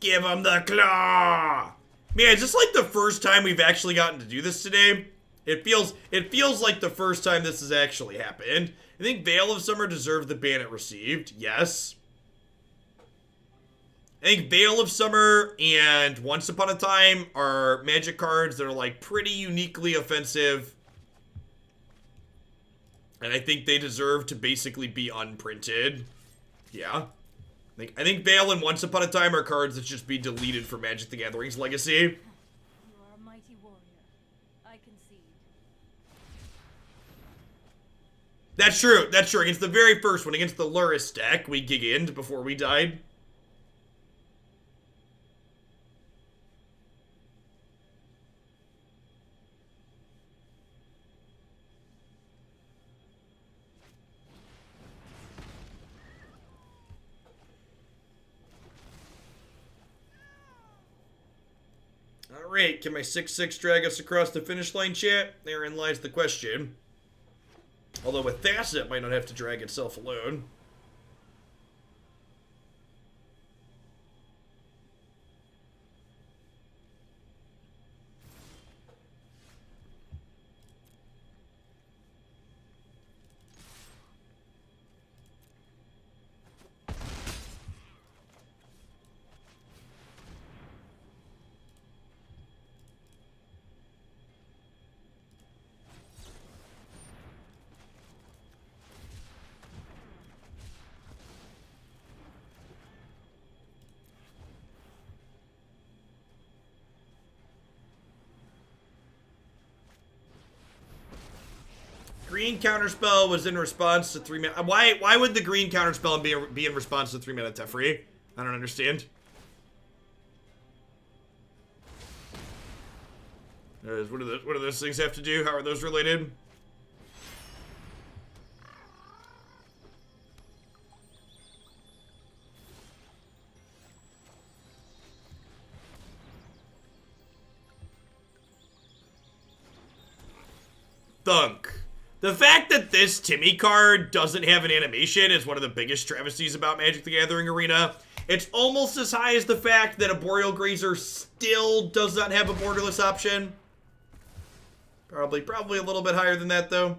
S1: Give him the claw! Man, is this like the first time we've actually gotten to do this today? It feels like the first time this has actually happened. I think Veil of Summer deserved the ban it received. Yes. I think Veil of Summer and Once Upon a Time are Magic cards that are like pretty uniquely offensive. And I think they deserve to basically be unprinted. Yeah. I think Veil and Once Upon a Time are cards that should be deleted for Magic the Gathering's legacy.
S3: You are a mighty warrior. I concede.
S1: That's true. That's true. Against the very first one, against the Luris deck, we gig-ined before we died. Alright, can my 6/6 drag us across the finish line, chat? Therein lies the question. Although with Thassa, it might not have to drag itself alone. Green counterspell was in response to 3 mana. Why would the green counterspell be in response to 3 mana Teferi? I don't understand. What do those things have to do? How are those related? Thunk. The fact that this Timmy card doesn't have an animation is one of the biggest travesties about Magic the Gathering Arena. It's almost as high as the fact that a Boreal Grazer still does not have a borderless option. Probably a little bit higher than that, though.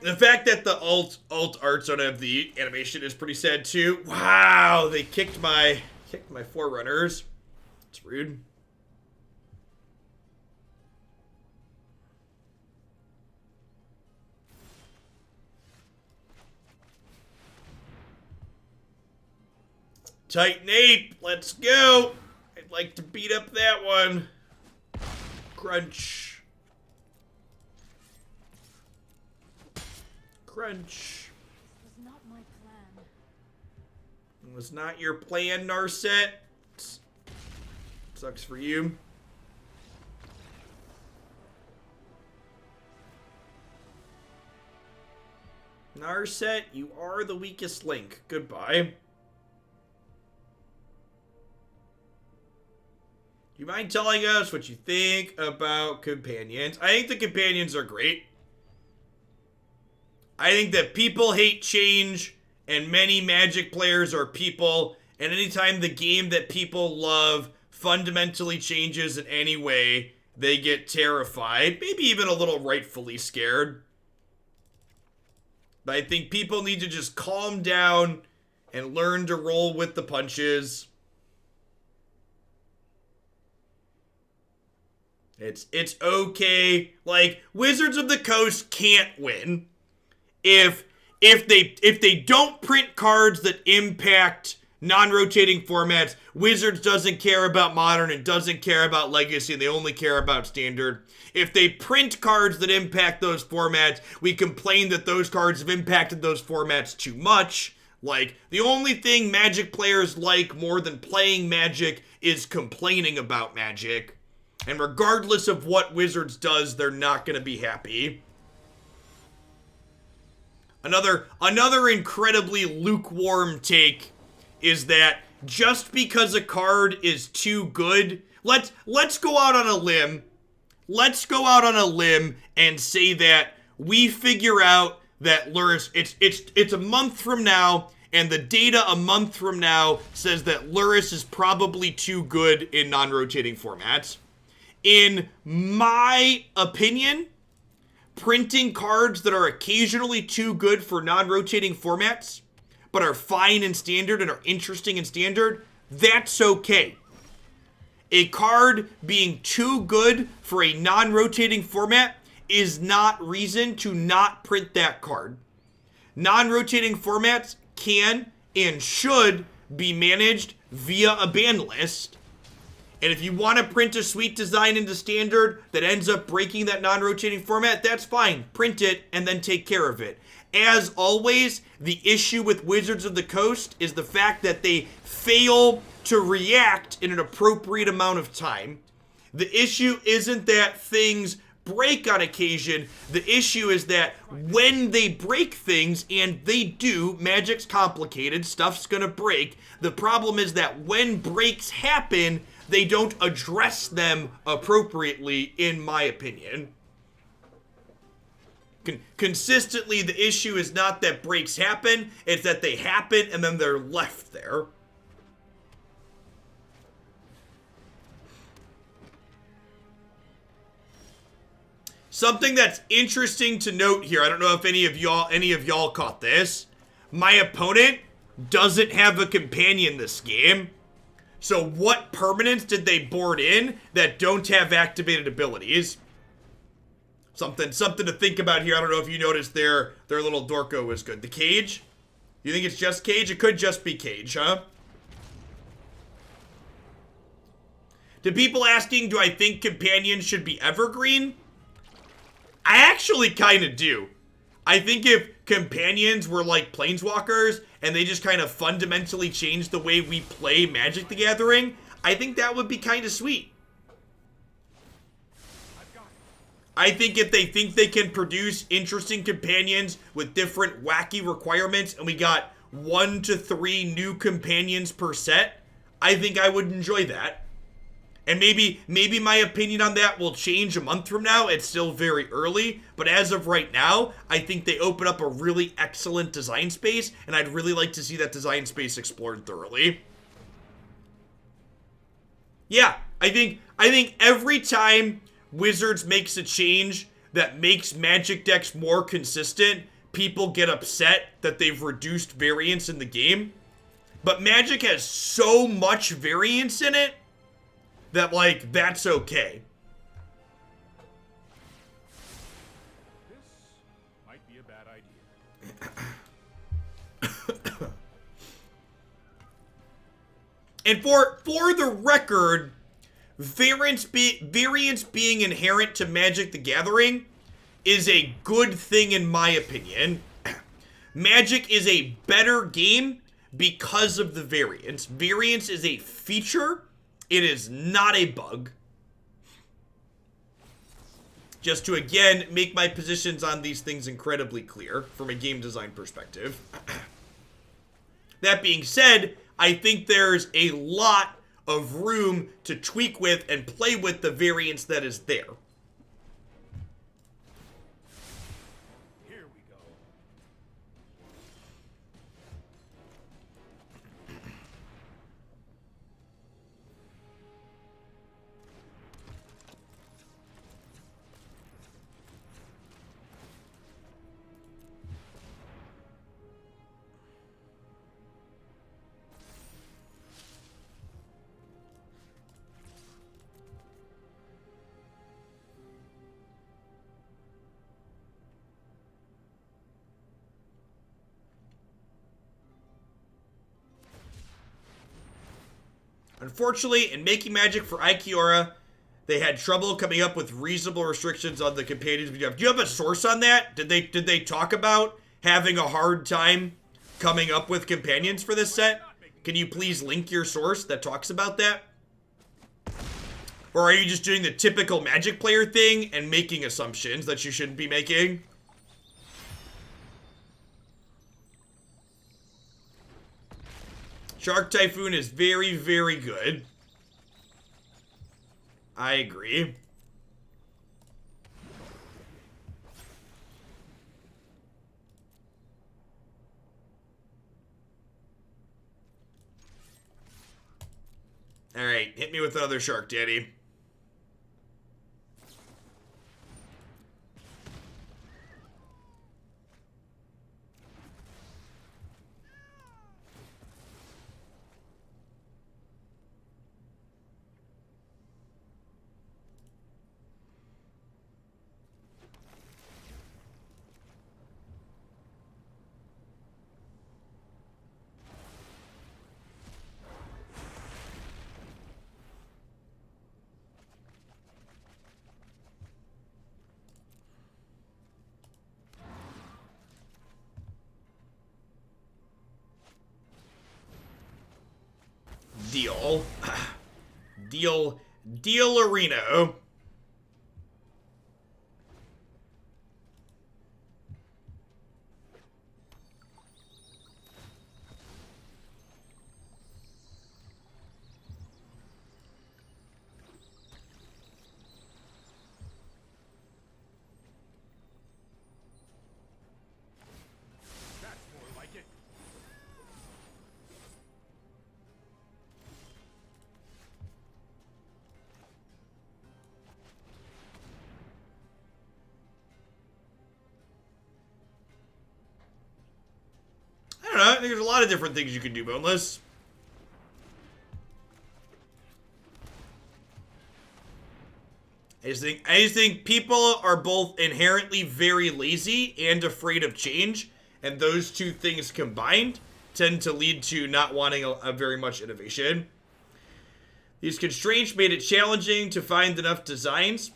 S1: The fact that the alt arts don't have the animation is pretty sad too. Wow, they kicked my Forerunners. It's rude. Titan Ape, let's go. I'd like to beat up that one. Crunch. Crunch.
S3: This was not my plan.
S1: It was not your plan, Narset. Sucks for you. Narset, you are the weakest link. Goodbye. Do you mind telling us what you think about companions? I think the companions are great. I think that people hate change, and many Magic players are people, and anytime the game that people love fundamentally changes in any way, they get terrified, maybe even a little rightfully scared. But I think people need to just calm down and learn to roll with the punches. It's okay. Like, Wizards of the Coast can't win. If they don't print cards that impact non-rotating formats, Wizards doesn't care about Modern and doesn't care about Legacy, and they only care about Standard. If they print cards that impact those formats, we complain that those cards have impacted those formats too much. Like, the only thing Magic players like more than playing Magic is complaining about Magic. And regardless of what Wizards does, they're not going to be happy. Another incredibly lukewarm take is that just because a card is too good, let's go out on a limb. Let's go out on a limb and say that we figure out that Lurrus, it's a month from now, and the data a month from now says that Lurrus is probably too good in non-rotating formats. In my opinion, printing cards that are occasionally too good for non-rotating formats, but are fine in standard and are interesting in standard, that's okay. A card being too good for a non-rotating format is not reason to not print that card. Non-rotating formats can and should be managed via a ban list. And if you want to print a sweet design into standard that ends up breaking that non-rotating format, that's fine. Print it and then take care of it. As always, the issue with Wizards of the Coast is the fact that they fail to react in an appropriate amount of time. The issue isn't that things break on occasion. The issue is that when they break things, and they do, Magic's complicated, stuff's gonna break. The problem is that when breaks happen, they don't address them appropriately, in my opinion. Consistently, the issue is not that breaks happen, it's that they happen and then they're left there. Something that's interesting to note here, I don't know if any of y'all caught this. My opponent doesn't have a companion this game. So what permanents did they board in that don't have activated abilities? Something to think about here. I don't know if you noticed their little Dorko was good. The Cage? You think it's just Cage? It could just be Cage, huh? To people asking, do I think companions should be evergreen? I actually kind of do. I think if companions were like planeswalkers and they just kind of fundamentally changed the way we play Magic the Gathering, I think that would be kind of sweet. I think if they think they can produce interesting companions with different wacky requirements and we got 1 to 3 new companions per set, I think I would enjoy that. And maybe my opinion on that will change a month from now. It's still very early, but as of right now, I think they open up a really excellent design space, and I'd really like to see that design space explored thoroughly. Yeah, I think every time Wizards makes a change that makes Magic decks more consistent, people get upset that they've reduced variance in the game. But Magic has so much variance in it that, like, that's okay.
S2: This might be a bad idea.
S1: And for the record, variance being inherent to Magic the Gathering is a good thing in my opinion. Magic is a better game because of the variance. Variance is a feature. It is not a bug. Just to, again, make my positions on these things incredibly clear from a game design perspective. That being said, I think there's a lot of room to tweak with and play with the variance that is there.
S2: Here we go.
S1: Unfortunately, in making Magic for Ikiora, they had trouble coming up with reasonable restrictions on the companions. Do you have a source on that? Did they talk about having a hard time coming up with companions for this set? Can you please link your source that talks about that? Or are you just doing the typical Magic player thing and making assumptions that you shouldn't be making? Shark Typhoon is very, very good. I agree. Alright, hit me with another Shark Daddy. Deal. Deal Arena.
S2: That's more like it.
S1: I don't know. I think there's a lot of different things you can do, Boneless. I just think people are both inherently very lazy and afraid of change, and those two things combined tend to lead to not wanting a very much innovation. These constraints made it challenging to find enough designs,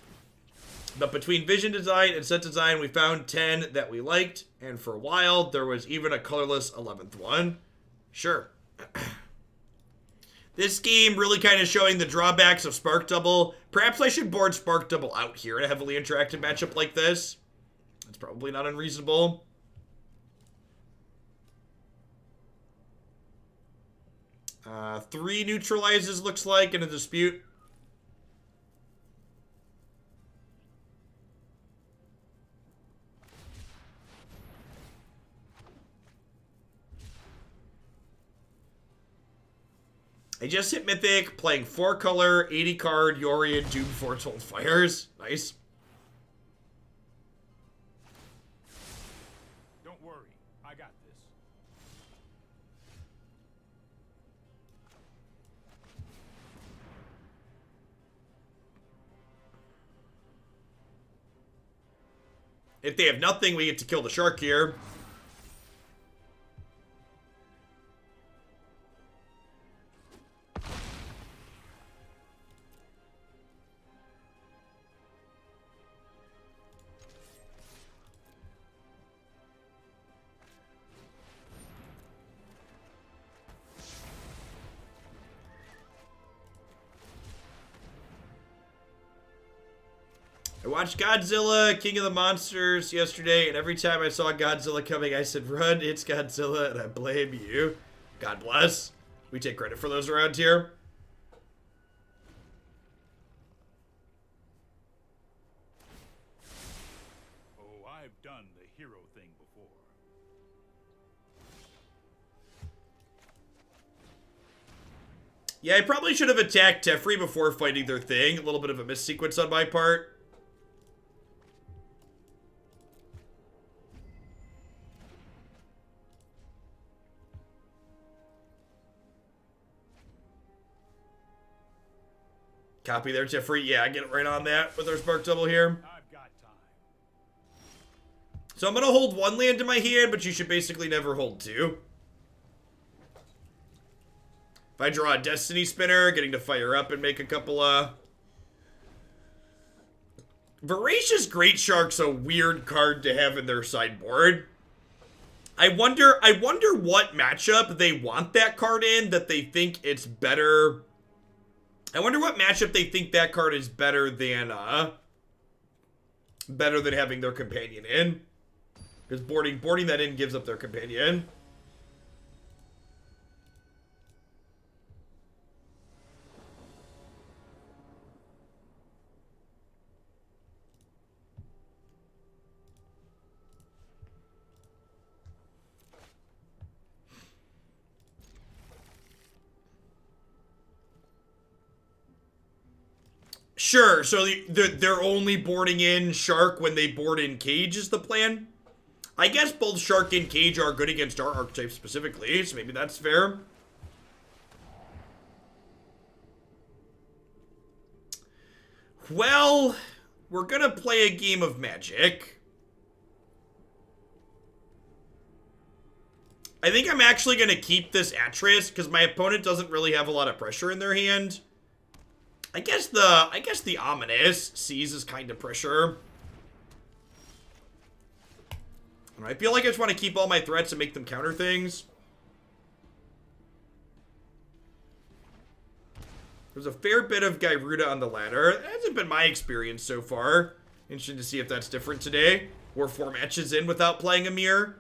S1: but between vision design and set design, we found 10 that we liked, and for a while, there was even a colorless 11th one. Sure. This game really kind of showing the drawbacks of Spark Double. Perhaps I should board Spark Double out here in a heavily interactive matchup like this. That's probably not unreasonable. Three neutralizes looks like in a dispute. I just hit Mythic, playing 4-color, 80-card, Yorion, Doom, Foretold Fires. Nice.
S2: Don't worry, I got this.
S1: If they have nothing, we get to kill the shark here. I watched Godzilla, King of the Monsters yesterday, and every time I saw Godzilla coming, I said, run, it's Godzilla, and I blame you. God bless. We take credit for those around here.
S2: Oh, I've done the hero thing before.
S1: Yeah, I probably should have attacked Teferi before fighting their thing. A little bit of a missequence on my part. Copy there, Teferi. Yeah, get right on that with our Spark Double here.
S2: I've got time.
S1: So I'm going to hold one land in my hand, but you should basically never hold two. If I draw a Destiny Spinner, getting to fire up and make a couple, Voracious Great Shark's a weird card to have in their sideboard. I wonder what matchup they want that card in, that they think it's better. I wonder what matchup they think that card is better than having their companion in. Because boarding that in gives up their companion. Sure, so they're only boarding in Shark when they board in Cage is the plan? I guess both Shark and Cage are good against our archetype specifically, so maybe that's fair. Well, we're gonna play a game of Magic. I think I'm actually gonna keep this Atris because my opponent doesn't really have a lot of pressure in their hand. I guess the Ominous Seas is kind of pressure. I feel like I just want to keep all my threats and make them counter things. There's a fair bit of Gyruda on the ladder. That hasn't been my experience so far. Interesting to see if that's different today. We're 4 matches in without playing a mirror.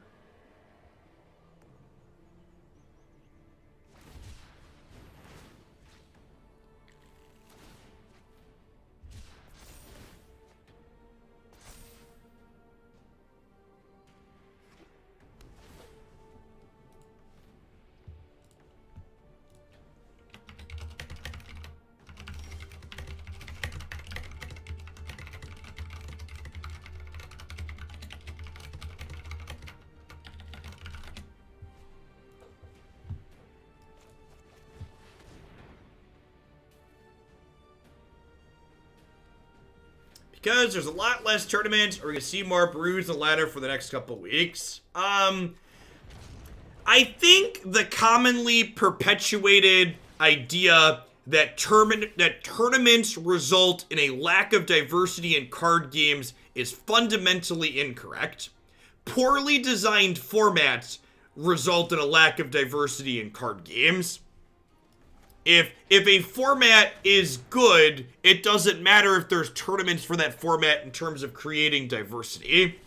S1: Because there's a lot less tournaments, we're going to see more brews on the ladder for the next couple weeks. I think the commonly perpetuated idea that tournaments result in a lack of diversity in card games is fundamentally incorrect. Poorly designed formats result in a lack of diversity in card games. If a format is good, it doesn't matter if there's tournaments for that format in terms of creating diversity.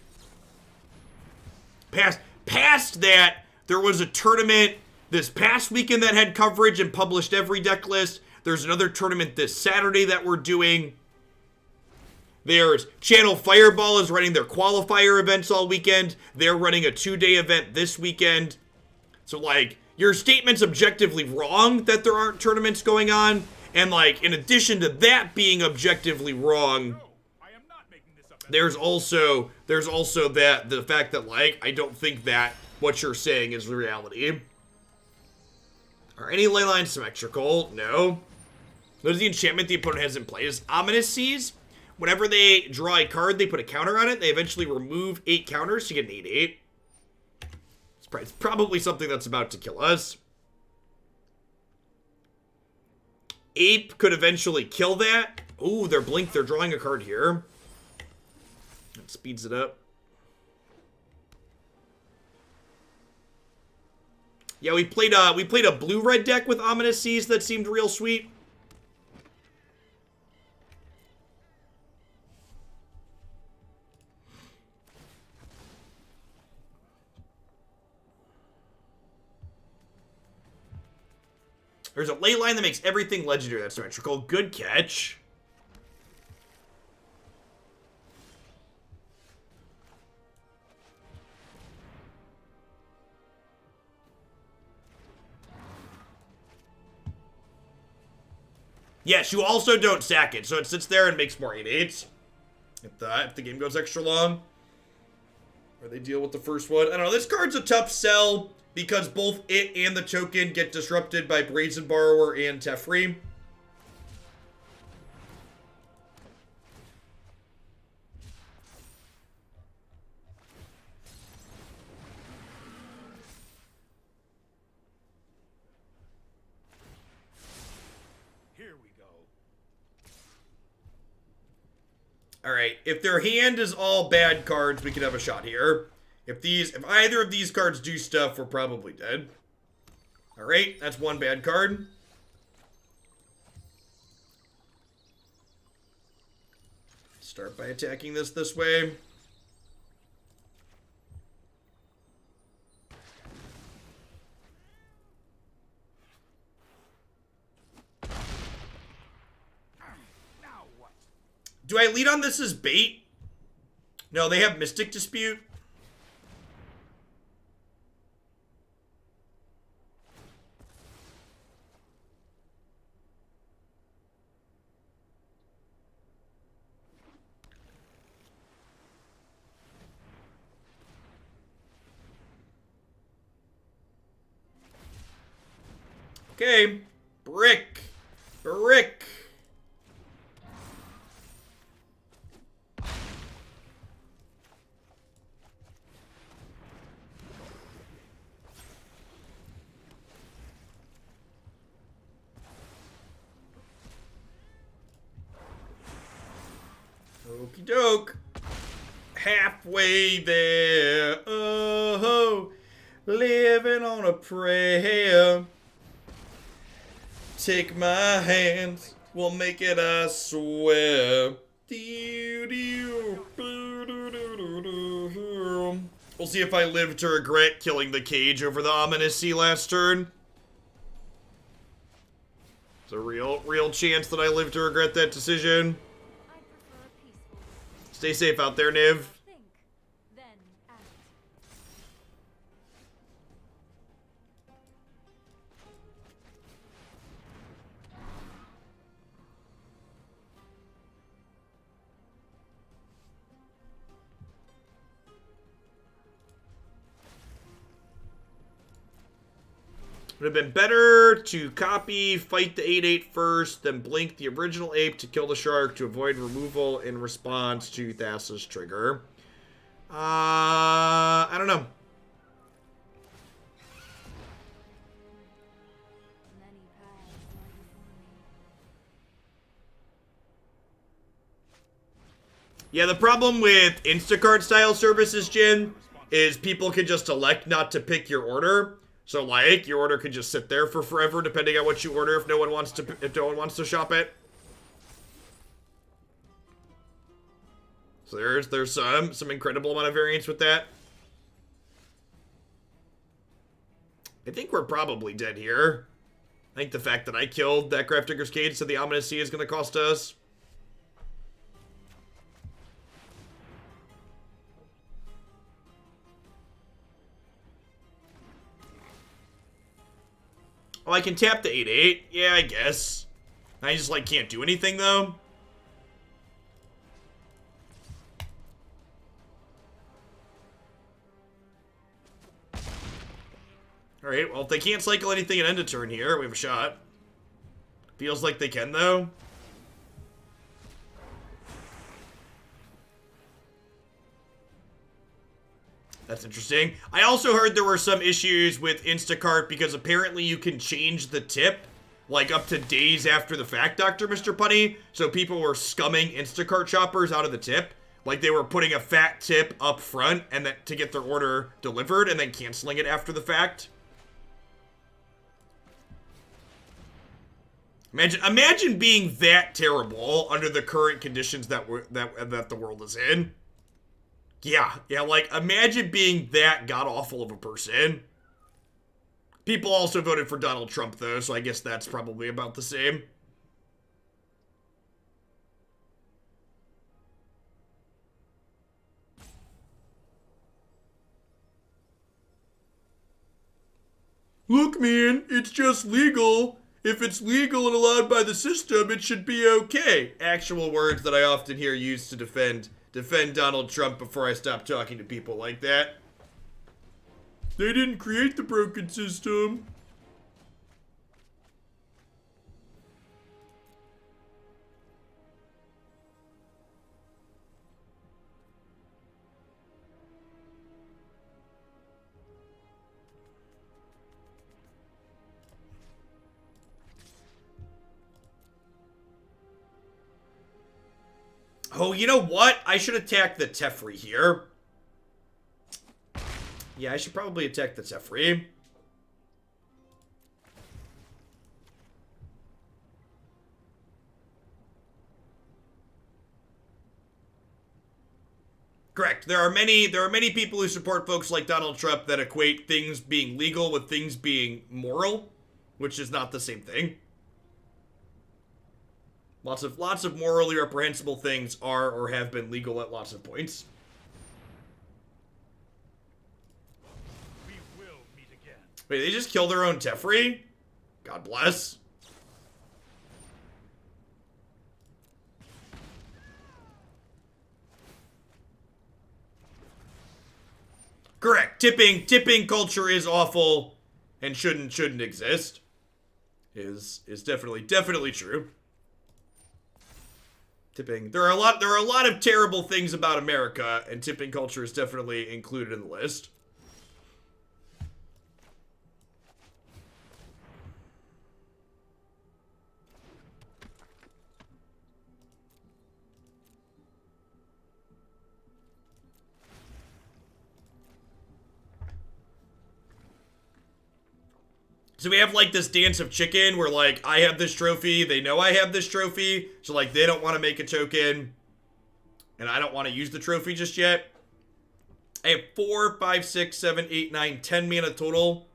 S1: Past that, there was a tournament this past weekend that had coverage and published every deck list. There's another tournament this Saturday that we're doing. There's Channel Fireball is running their qualifier events all weekend. They're running a 2-day event this weekend. So, like, your statement's objectively wrong that there aren't tournaments going on. And, like, in addition to that being objectively wrong, there's also that the fact that, like, I don't think that what you're saying is the reality. Are any Leyline symmetrical? No. What is the enchantment the opponent has in play? Is Ominous Seas. Whenever they draw a card, they put a counter on it. They eventually remove 8 counters to get an 8/8. It's probably something that's about to kill us. Ape could eventually kill that. Ooh, they're blinked. They're drawing a card here. That speeds it up. Yeah, we played a blue-red deck with Ominous Seas that seemed real sweet. There's a Leyline that makes everything legendary that's symmetrical. Good catch. Yes, you also don't sack it, so it sits there and makes more 8/8s. If the game goes extra long. Or they deal with the first one. I don't know, this card's a tough sell because both it and the token get disrupted by Brazen Borrower and Teferi.
S2: Here we go.
S1: Alright, if their hand is all bad cards, we could have a shot here. If either of these cards do stuff, we're probably dead. Alright, that's one bad card. Start by attacking this way.
S2: Now what?
S1: Do I lead on this as bait? No, they have Mystic Dispute. Okay. Brick. Brick. Okie doke. Halfway there. Oh, living on a prayer. Take my hands, we'll make it, I swear. We'll see if I live to regret killing the cage over the ominous sea last turn. It's a real chance that I live to regret that decision.
S3: I prefer a peaceful
S1: Stay safe out there, Niv.
S3: think, then act.
S1: Would have been better to copy, fight the 8/8 first, then blink the original ape to kill the shark to avoid removal in response to Thassa's trigger. I don't know.
S3: Many paths lie before me.
S1: Yeah, the problem with Instacart style services, Jin, is people can just elect not to pick your order. So like, your order could just sit there for forever depending on what you order if no one wants to shop it. So there's some incredible amount of variance with that. I think we're probably dead here. I think the fact that I killed that Grafdigger's Cage to the Ominous Sea is going to cost us. Oh, I can tap the 8/8. Yeah, I guess. I just, like, can't do anything, though. Alright, well, if they can't cycle anything at end of turn here, we have a shot. Feels like they can, though. That's interesting. I also heard there were some issues with Instacart because apparently you can change the tip, like, up to days after the fact, Dr. Mr. Punny. So people were scumming Instacart shoppers out of the tip. Like, they were putting a fat tip up front and then to get their order delivered and then canceling it after the fact. Imagine being that terrible under the current conditions that the world is in. Yeah, like, imagine being that god-awful of a person. People also voted for Donald Trump, though, so I guess that's probably about the same. Look, man, it's just legal. If it's legal and allowed by the system, it should be okay. Actual words that I often hear used to defend Donald Trump before I stop talking to people like that. They didn't create the broken system. Oh, you know what? I should attack the Teferi here. Yeah, I should probably attack the Teferi. Correct. There are many people who support folks like Donald Trump that equate things being legal with things being moral, which is not the same thing. Lots of morally reprehensible things are or have been legal at lots of points.
S2: We will meet again.
S1: Wait, they just killed their own Teferi? God bless. Correct. Tipping culture is awful and shouldn't exist. is definitely true. Tipping. There are a lot of terrible things about America, and tipping culture is definitely included in the list. So we have like this dance of chicken where like I have this trophy, they know I have this trophy, so like they don't want to make a token, and I don't want to use the trophy just yet. I have 4, 5, 6, 7, 8, 9, 10 mana total.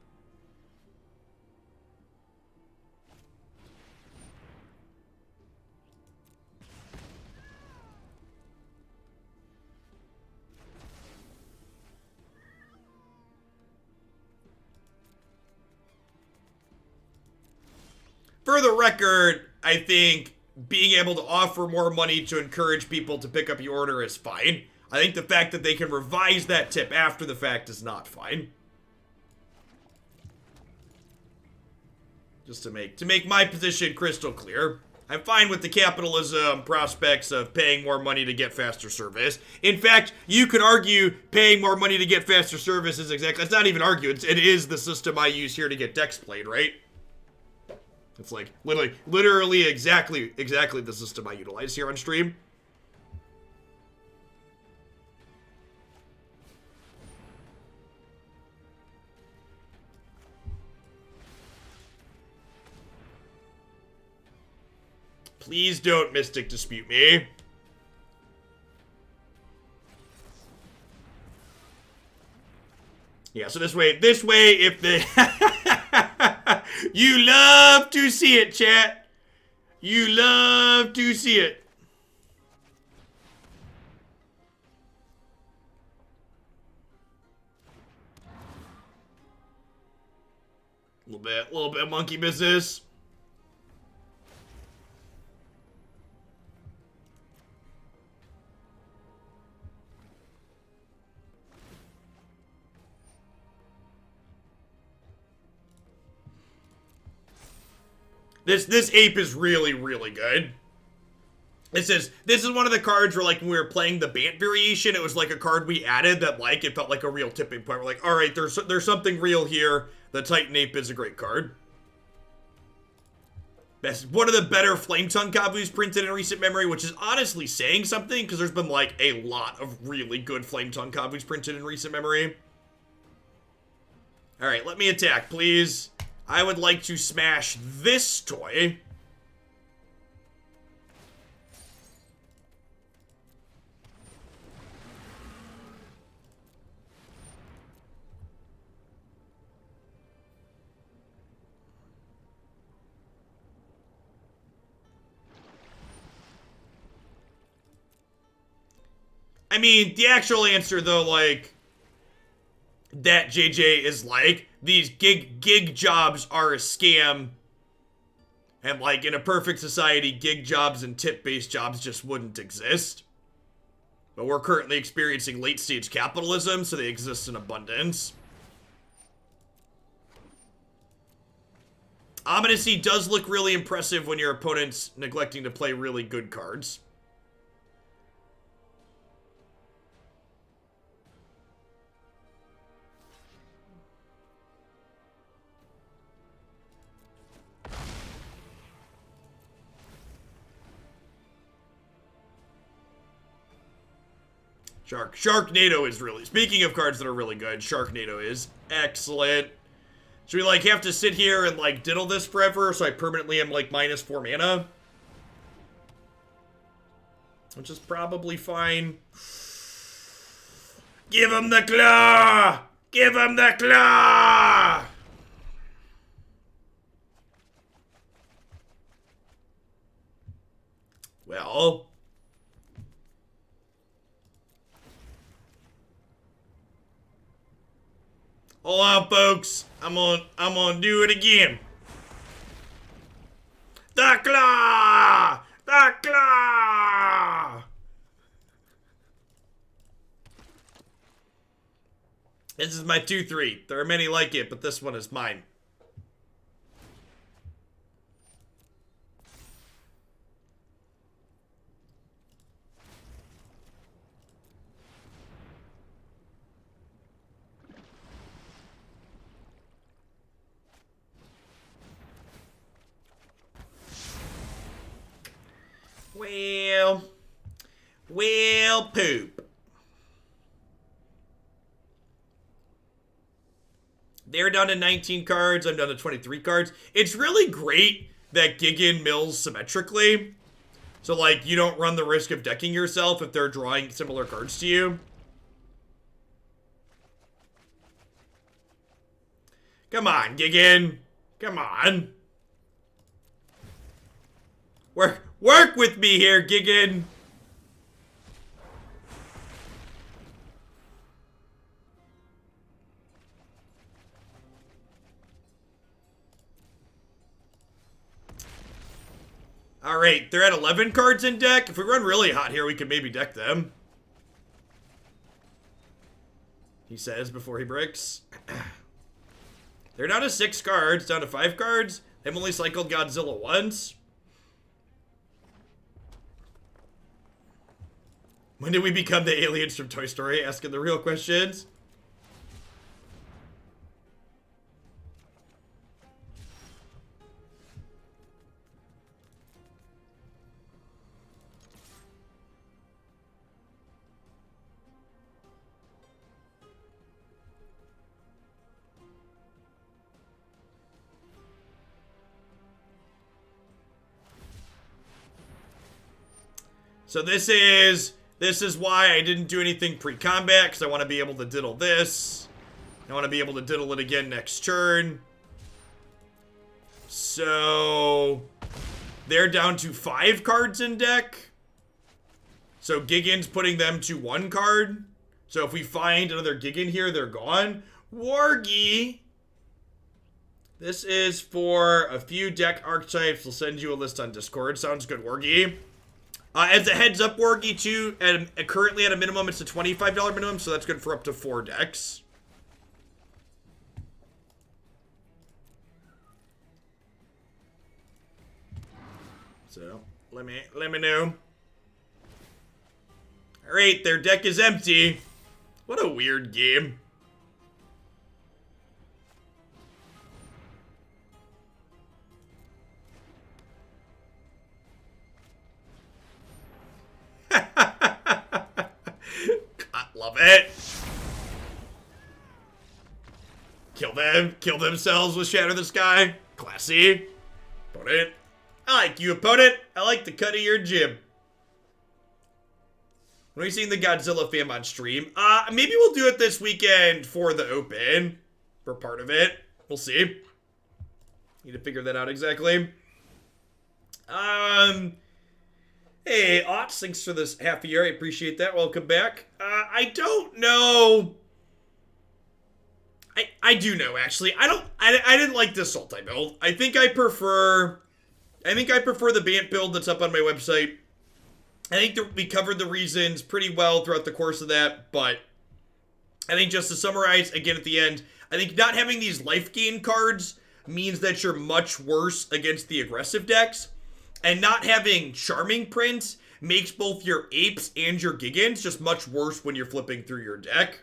S1: For the record, I think being able to offer more money to encourage people to pick up your order is fine. I think the fact that they can revise that tip after the fact is not fine. Just to make my position crystal clear. I'm fine with the capitalism prospects of paying more money to get faster service. In fact, you could argue paying more money to get faster service is exactly, it's not even argue, it is the system I use here to get decks played, right? It's like literally exactly the system I utilize here on stream. Please don't Mystic Dispute me. Yeah, so this way, if the... You love to see it, chat. You love to see it. A little bit of monkey business. This ape is really, really good. This is one of the cards where, like, when we were playing the Bant variation, it was like a card we added that, like, it felt like a real tipping point. We're like, all right, there's something real here. The Titan Ape is a great card. That's one of the better Flame Tongue Kavus printed in recent memory, which is honestly saying something, because there's been, like, a lot of really good Flame Tongue Kavus printed in recent memory. All right, let me attack, please. I would like to smash this toy. I mean, the actual answer, though, like, that JJ is like, these gig jobs are a scam. And, like, in a perfect society, gig jobs and tip-based jobs just wouldn't exist. But we're currently experiencing late-stage capitalism, so they exist in abundance. Ominousy does look really impressive when your opponent's neglecting to play really good cards. Sharknado is really... Speaking of cards that are really good, Sharknado is excellent. Should we, like, have to sit here and, like, diddle this forever so I permanently am, like, -4 mana? Which is probably fine. Give him the claw! Give him the claw! Well... Hold on, folks. I'm gonna do it again. The claw! The claw! This is my 2/3. There are many like it, but this one is mine. Well, poop. They're down to 19 cards. I'm down to 23 cards. It's really great that Gigan mills symmetrically. So, like, you don't run the risk of decking yourself if they're drawing similar cards to you. Come on, Gigan. Come on. Work with me here, Gigan. Alright, they're at 11 cards in deck. If we run really hot here, we could maybe deck them. He says before he bricks. They're down to 6 cards, down to 5 cards. They've only cycled Godzilla once. When did we become the aliens from Toy Story? Asking the real questions. So this is why I didn't do anything pre-combat, because I want to be able to diddle this. I want to be able to diddle it again next turn. So they're down to 5 cards in deck. So Gigan's putting them to 1 card. So if we find another Gigan here, they're gone. Wargy. This is for a few deck archetypes. We'll send you a list on Discord. Sounds good, Wargy. As a heads up, Wargy, too, currently at a minimum, it's a $25 minimum, so that's good for up to 4 decks. So, let me know. Alright, their deck is empty. What a weird game. Love it. Kill themselves with Shatter the Sky. Classy. Opponent. I like you, opponent. I like the cut of your jib. When are you seeing the Godzilla fam on stream? Maybe we'll do it this weekend for the open. For part of it. We'll see. Need to figure that out exactly. Hey, Ots, thanks for this half a year. I appreciate that. Welcome back. I don't know. I do know, actually. I didn't like this Sultai build. I think I prefer the Bant build that's up on my website. I think we covered the reasons pretty well throughout the course of that, but I think just to summarize, again at the end, I think not having these life gain cards means that you're much worse against the aggressive decks. And not having Charming Prince makes both your Apes and your Gigans just much worse when you're flipping through your deck.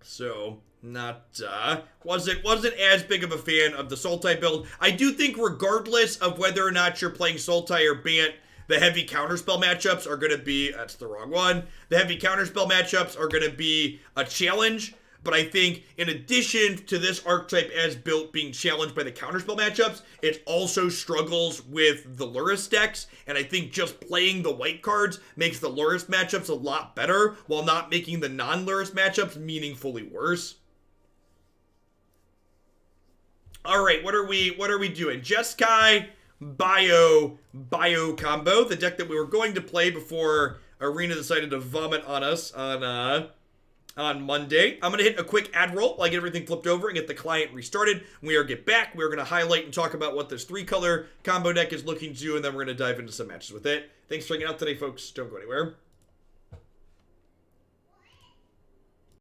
S1: So, wasn't as big of a fan of the Sultai build. I do think regardless of whether or not you're playing Sultai or Bant, the heavy counterspell matchups are going to be, that's the wrong one. The heavy counterspell matchups are going to be a challenge. But I think in addition to this archetype as built being challenged by the counterspell matchups, it also struggles with the Lurrus decks. And I think just playing the white cards makes the Lurrus matchups a lot better while not making the non-Lurrus matchups meaningfully worse. Alright, what are we doing? Jeskai, Bio combo, the deck that we were going to play before Arena decided to vomit on us on Monday. I'm going to hit a quick ad roll while I get everything flipped over and get the client restarted. When we get back, we're going to highlight and talk about what this 3-color combo deck is looking to do, and then we're going to dive into some matches with it. Thanks for hanging out today, folks. Don't go anywhere.